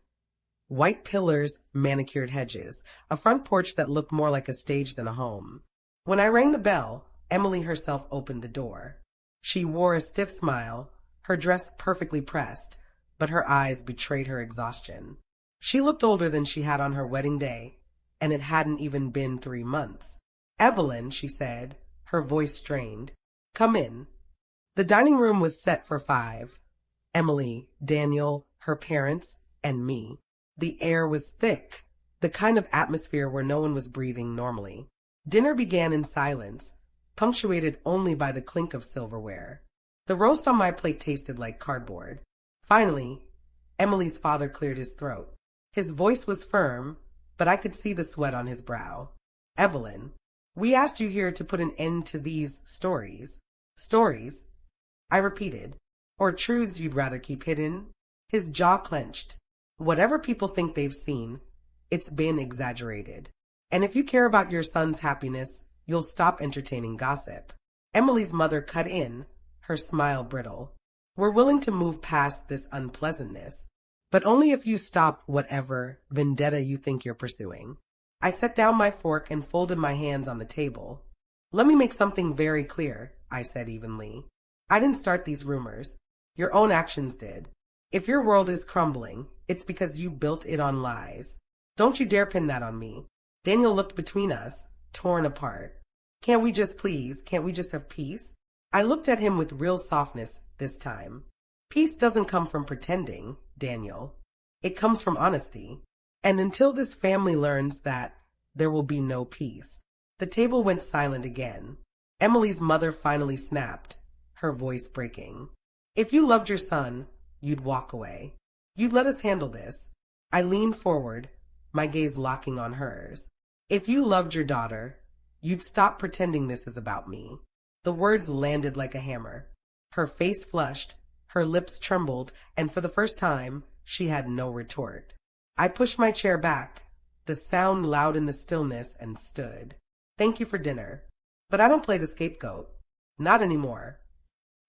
[SPEAKER 1] White pillars, manicured hedges, a front porch that looked more like a stage than a home. When I rang the bell, Emily herself opened the door. She wore a stiff smile, her dress perfectly pressed, but her eyes betrayed her exhaustion. She looked older than she had on her wedding day, and it hadn't even been 3 months. "Evelyn," she said, her voice strained. "Come in." The dining room was set for 5. Emily, Daniel, her parents, and me. The air was thick, the kind of atmosphere where no one was breathing normally. Dinner began in silence, punctuated only by the clink of silverware. The roast on my plate tasted like cardboard. Finally, Emily's father cleared his throat. His voice was firm, but I could see the sweat on his brow. Evelyn, we asked you here to put an end to these stories. Stories, I repeated, or truths you'd rather keep hidden? His jaw clenched. Whatever people think they've seen, it's been exaggerated. And if you care about your son's happiness, you'll stop entertaining gossip. Emily's mother cut in, her smile brittle. We're willing to move past this unpleasantness, but only if you stop whatever vendetta you think you're pursuing. I set down my fork and folded my hands on the table. Let me make something very clear, I said evenly. I didn't start these rumors. Your own actions did. If your world is crumbling, it's because you built it on lies. Don't you dare pin that on me. Daniel looked between us, torn apart. Can't we just have peace? I looked at him with real softness this time. Peace doesn't come from pretending, Daniel. It comes from honesty. And until this family learns that, there will be no peace. The table went silent again. Emily's mother finally snapped, her voice breaking. If you loved your son, you'd walk away. You'd let us handle this. I leaned forward, my gaze locking on hers. If you loved your daughter, you'd stop pretending this is about me. The words landed like a hammer. Her face flushed, her lips trembled, and for the first time, she had no retort. I pushed my chair back, the sound loud in the stillness, and stood. Thank you for dinner. But I don't play the scapegoat. Not anymore.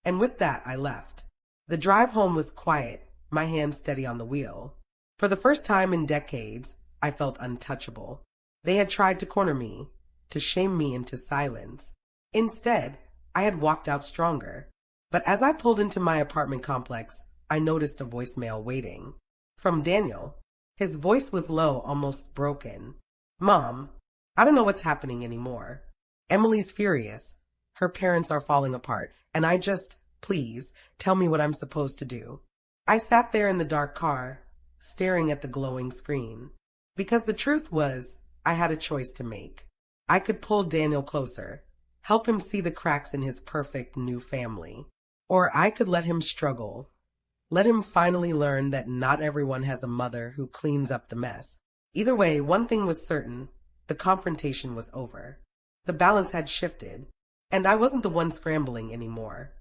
[SPEAKER 1] And with that, I left. The drive home was quiet, my hand steady on the wheel. For the first time in decades, I felt untouchable. They had tried to corner me, to shame me into silence. Instead, I had walked out stronger. But as I pulled into my apartment complex, I noticed a voicemail waiting. From Daniel. His voice was low, almost broken. Mom, I don't know what's happening anymore. Emily's furious. Her parents are falling apart, and please, tell me what I'm supposed to do. I sat there in the dark car, staring at the glowing screen. Because the truth was, I had a choice to make. I could pull Daniel closer, help him see the cracks in his perfect new family. Or I could let him struggle. Let him finally learn that not everyone has a mother who cleans up the mess. Either way, one thing was certain. The confrontation was over. The balance had shifted, and I wasn't the one scrambling anymore.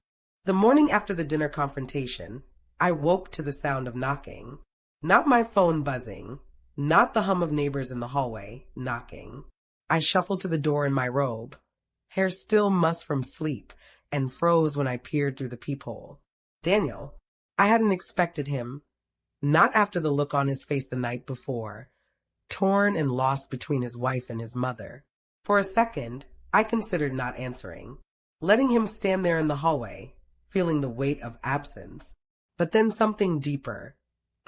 [SPEAKER 1] The morning after the dinner confrontation, I woke to the sound of knocking. Not my phone buzzing, not the hum of neighbors in the hallway knocking. I shuffled to the door in my robe, hair still mussed from sleep, and froze when I peered through the peephole. Daniel. I hadn't expected him. Not after the look on his face the night before, torn and lost between his wife and his mother. For a second, I considered not answering, letting him stand there in the hallway, feeling the weight of absence. But then something deeper,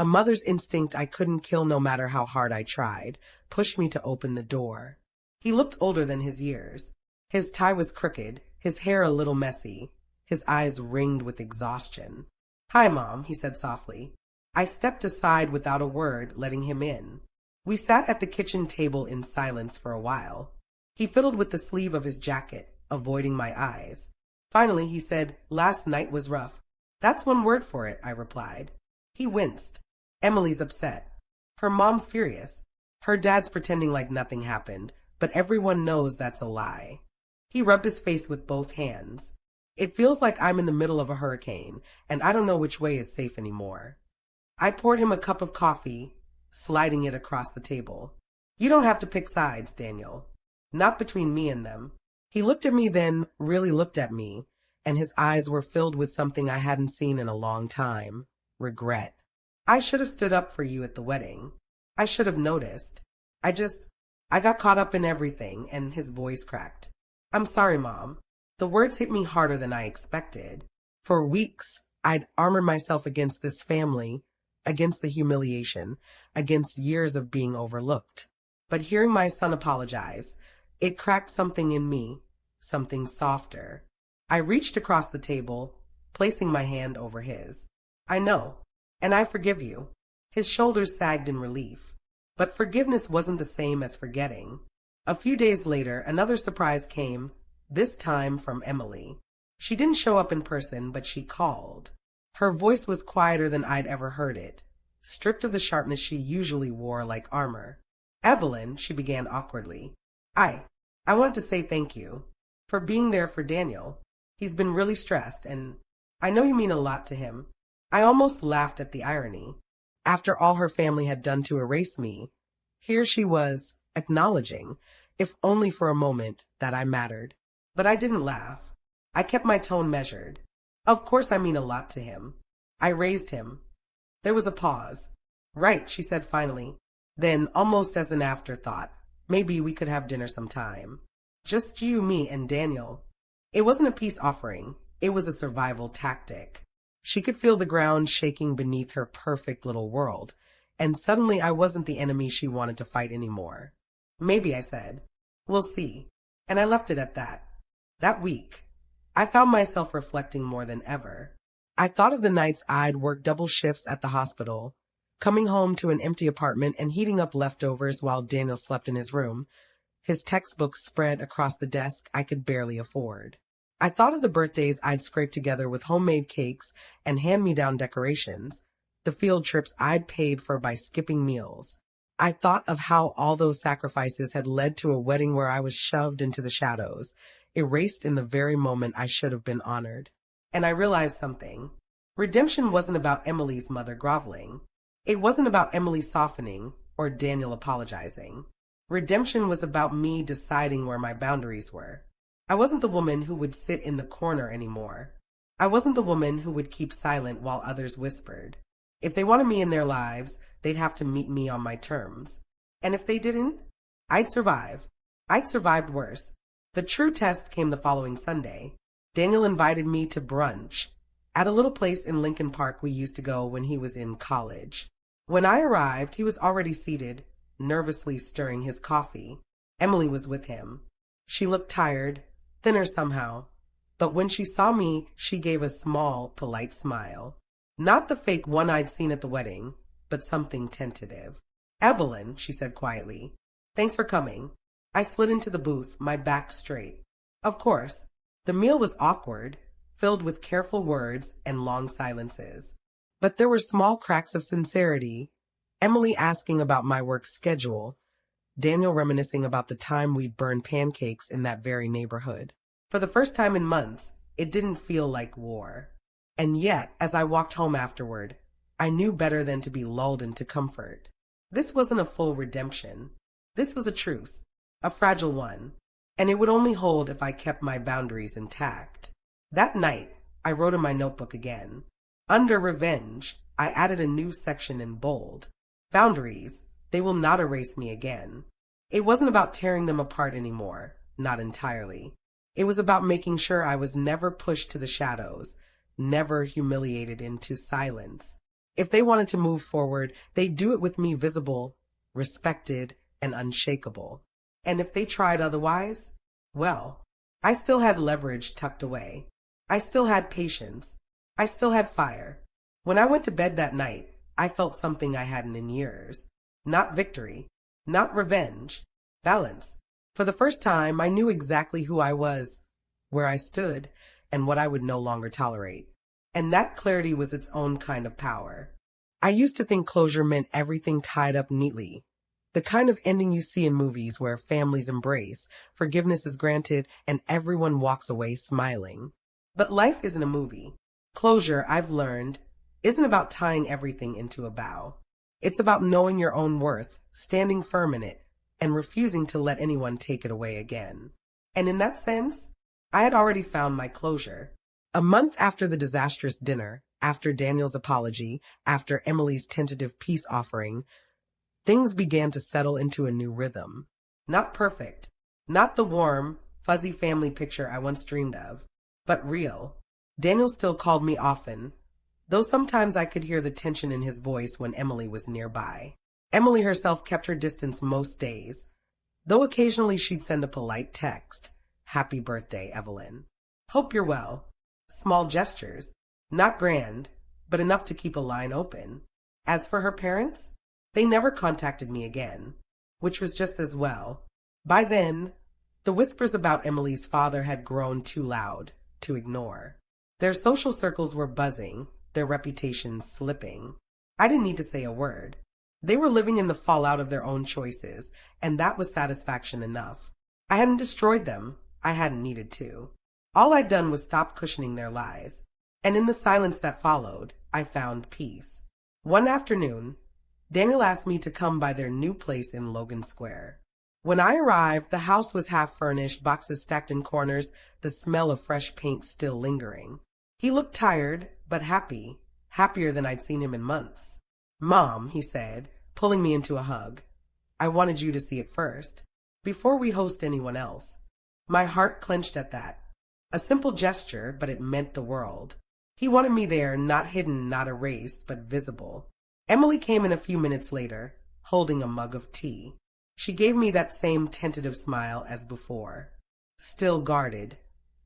[SPEAKER 1] a mother's instinct I couldn't kill no matter how hard I tried, pushed me to open the door. He looked older than his years. His tie was crooked, his hair a little messy, his eyes ringed with exhaustion. Hi, Mom, he said softly. I stepped aside without a word, letting him in. We sat at the kitchen table in silence for a while. He fiddled with the sleeve of his jacket, avoiding my eyes. Finally, he said, Last night was rough. That's one word for it, I replied. He winced. Emily's upset. Her mom's furious. Her dad's pretending like nothing happened, but everyone knows that's a lie. He rubbed his face with both hands. It feels like I'm in the middle of a hurricane, and I don't know which way is safe anymore. I poured him a cup of coffee, sliding it across the table. You don't have to pick sides, Daniel. Not between me and them. He looked at me then, really looked at me, and his eyes were filled with something I hadn't seen in a long time. Regret. I should have stood up for you at the wedding. I should have noticed. I got caught up in everything, and his voice cracked. I'm sorry, Mom. The words hit me harder than I expected. For weeks, I'd armored myself against this family, against the humiliation, against years of being overlooked. But hearing my son apologize, it cracked something in me, something softer. I reached across the table, placing my hand over his. I know, and I forgive you. His shoulders sagged in relief. But forgiveness wasn't the same as forgetting. A few days later, another surprise came, this time from Emily. She didn't show up in person, but she called. Her voice was quieter than I'd ever heard it, stripped of the sharpness she usually wore like armor. "Evelyn," she began awkwardly. I wanted to say thank you for being there for Daniel. He's been really stressed, and I know you mean a lot to him." I almost laughed at the irony. After all her family had done to erase me, here she was, acknowledging, if only for a moment, that I mattered. But I didn't laugh. I kept my tone measured. "Of course I mean a lot to him. I raised him." There was a pause. "Right," she said finally. Then, almost as an afterthought, "Maybe we could have dinner sometime. Just you, me, and Daniel." It wasn't a peace offering. It was a survival tactic. She could feel the ground shaking beneath her perfect little world, and suddenly I wasn't the enemy she wanted to fight anymore. "Maybe," I said. "We'll see." And I left it at that. That week, I found myself reflecting more than ever. I thought of the nights I'd worked double shifts at the hospital, coming home to an empty apartment and heating up leftovers while Daniel slept in his room, his textbooks spread across the desk I could barely afford. I thought of the birthdays I'd scraped together with homemade cakes and hand-me-down decorations, the field trips I'd paid for by skipping meals. I thought of how all those sacrifices had led to a wedding where I was shoved into the shadows, erased in the very moment I should have been honored. And I realized something. Redemption wasn't about Emily's mother groveling. It wasn't about Emily softening or Daniel apologizing. Redemption was about me deciding where my boundaries were. I wasn't the woman who would sit in the corner anymore. I wasn't the woman who would keep silent while others whispered. If they wanted me in their lives, they'd have to meet me on my terms. And if they didn't, I'd survive. I'd survived worse. The true test came the following Sunday. Daniel invited me to brunch at a little place in Lincoln Park we used to go when he was in college. When I arrived, he was already seated, nervously stirring his coffee. Emily was with him. She looked tired, thinner somehow, but when she saw me, she gave a small, polite smile. Not the fake one I'd seen at the wedding, but something tentative. "Evelyn," she said quietly, "thanks for coming." I slid into the booth, my back straight. Of course, the meal was awkward, filled with careful words and long silences. But there were small cracks of sincerity. Emily asking about my work schedule, Daniel reminiscing about the time we'd burned pancakes in that very neighborhood. For the first time in months, it didn't feel like war. And yet, as I walked home afterward, I knew better than to be lulled into comfort. This wasn't a full redemption. This was a truce, a fragile one, and it would only hold if I kept my boundaries intact. That night, I wrote in my notebook again. Under revenge, I added a new section in bold. Boundaries, they will not erase me again. It wasn't about tearing them apart anymore, not entirely. It was about making sure I was never pushed to the shadows, never humiliated into silence. If they wanted to move forward, they'd do it with me visible, respected, and unshakable. And if they tried otherwise, well, I still had leverage tucked away. I still had patience. I still had fire. When I went to bed that night, I felt something I hadn't in years. Not victory, not revenge, balance. For the first time, I knew exactly who I was, where I stood, and what I would no longer tolerate. And that clarity was its own kind of power. I used to think closure meant everything tied up neatly. The kind of ending you see in movies where families embrace, forgiveness is granted, and everyone walks away smiling. But life isn't a movie. Closure, I've learned, isn't about tying everything into a bow. It's about knowing your own worth, standing firm in it, and refusing to let anyone take it away again. And in that sense, I had already found my closure. A month after the disastrous dinner, after Daniel's apology, after Emily's tentative peace offering, things began to settle into a new rhythm. Not perfect, not the warm, fuzzy family picture I once dreamed of, but real. Daniel still called me often, though sometimes I could hear the tension in his voice when Emily was nearby. Emily herself kept her distance most days, though occasionally she'd send a polite text. "Happy birthday, Evelyn. Hope you're well." Small gestures, not grand, but enough to keep a line open. As for her parents, they never contacted me again, which was just as well. By then, the whispers about Emily's father had grown too loud. to ignore. Their social circles were buzzing, their reputations slipping. I didn't need to say a word. They were living in the fallout of their own choices, and that was satisfaction enough. I hadn't destroyed them. I hadn't needed to. All I'd done was stop cushioning their lies. And in the silence that followed, I found peace. One afternoon, Daniel asked me to come by their new place in Logan Square. When I arrived, the house was half furnished, boxes stacked in corners, the smell of fresh paint still lingering. He looked tired, but happy, happier than I'd seen him in months. "Mom," he said, pulling me into a hug, "I wanted you to see it first, before we host anyone else." My heart clenched at that. A simple gesture, but it meant the world. He wanted me there, not hidden, not erased, but visible. Emily came in a few minutes later, holding a mug of tea. She gave me that same tentative smile as before, still guarded,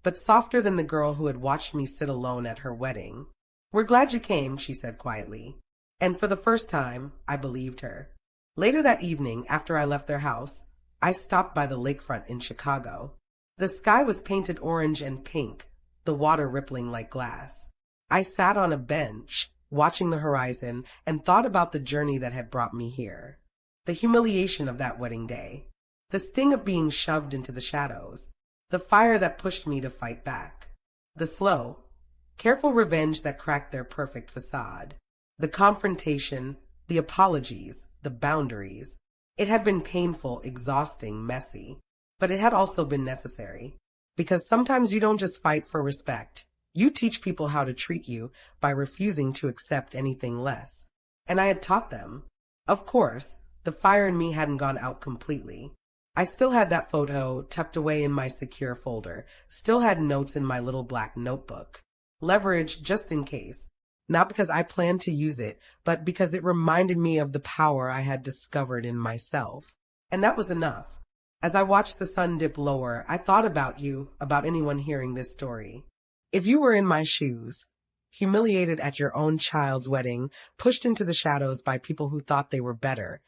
[SPEAKER 1] but softer than the girl who had watched me sit alone at her wedding. "We're glad you came," she said quietly. And for the first time, I believed her. Later that evening, after I left their house, I stopped by the lakefront in Chicago. The sky was painted orange and pink, the water rippling like glass. I sat on a bench, watching the horizon, and thought about the journey that had brought me here. The humiliation of that wedding day, the sting of being shoved into the shadows, the fire that pushed me to fight back, the slow, careful revenge that cracked their perfect facade, the confrontation, the apologies, the boundaries. It had been painful, exhausting, messy, but it had also been necessary. Because sometimes you don't just fight for respect. You teach people how to treat you by refusing to accept anything less. And I had taught them. Of course, the fire in me hadn't gone out completely. I still had that photo tucked away in my secure folder, still had notes in my little black notebook. Leverage just in case. Not because I planned to use it, but because it reminded me of the power I had discovered in myself. And that was enough. As I watched the sun dip lower, I thought about you, about anyone hearing this story. If you were in my shoes, humiliated at your own child's wedding, pushed into the shadows by people who thought they were better,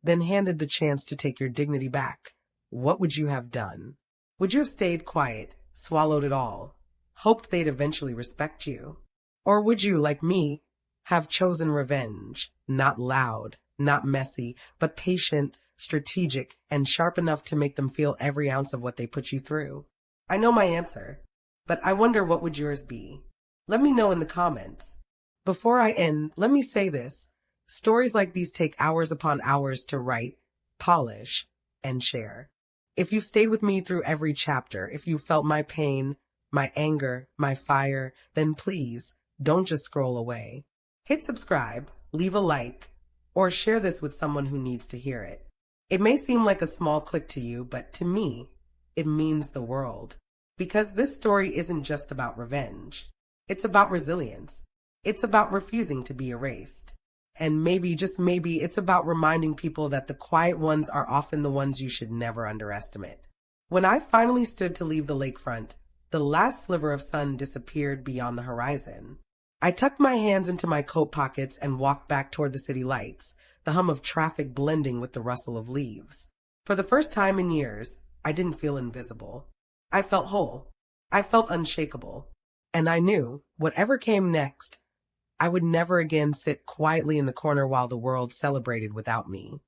[SPEAKER 1] then handed the chance to take your dignity back, what would you have done? Would you have stayed quiet, swallowed it all, hoped they'd eventually respect you? Or would you, like me, have chosen revenge, not loud, not messy, but patient, strategic, and sharp enough to make them feel every ounce of what they put you through? I know my answer, but I wonder what would yours be? Let me know in the comments. Before I end, let me say this. Stories like these take hours upon hours to write, polish, and share. If you stayed with me through every chapter, if you felt my pain, my anger, my fire, then please, don't just scroll away. Hit subscribe, leave a like, or share this with someone who needs to hear it. It may seem like a small click to you, but to me, it means the world. Because this story isn't just about revenge. It's about resilience. It's about refusing to be erased. And maybe, just maybe, it's about reminding people that the quiet ones are often the ones you should never underestimate. When I finally stood to leave the lakefront, the last sliver of sun disappeared beyond the horizon. I tucked my hands into my coat pockets and walked back toward the city lights, the hum of traffic blending with the rustle of leaves. For the first time in years, I didn't feel invisible. I felt whole. I felt unshakable. And I knew, whatever came next, I would never again sit quietly in the corner while the world celebrated without me.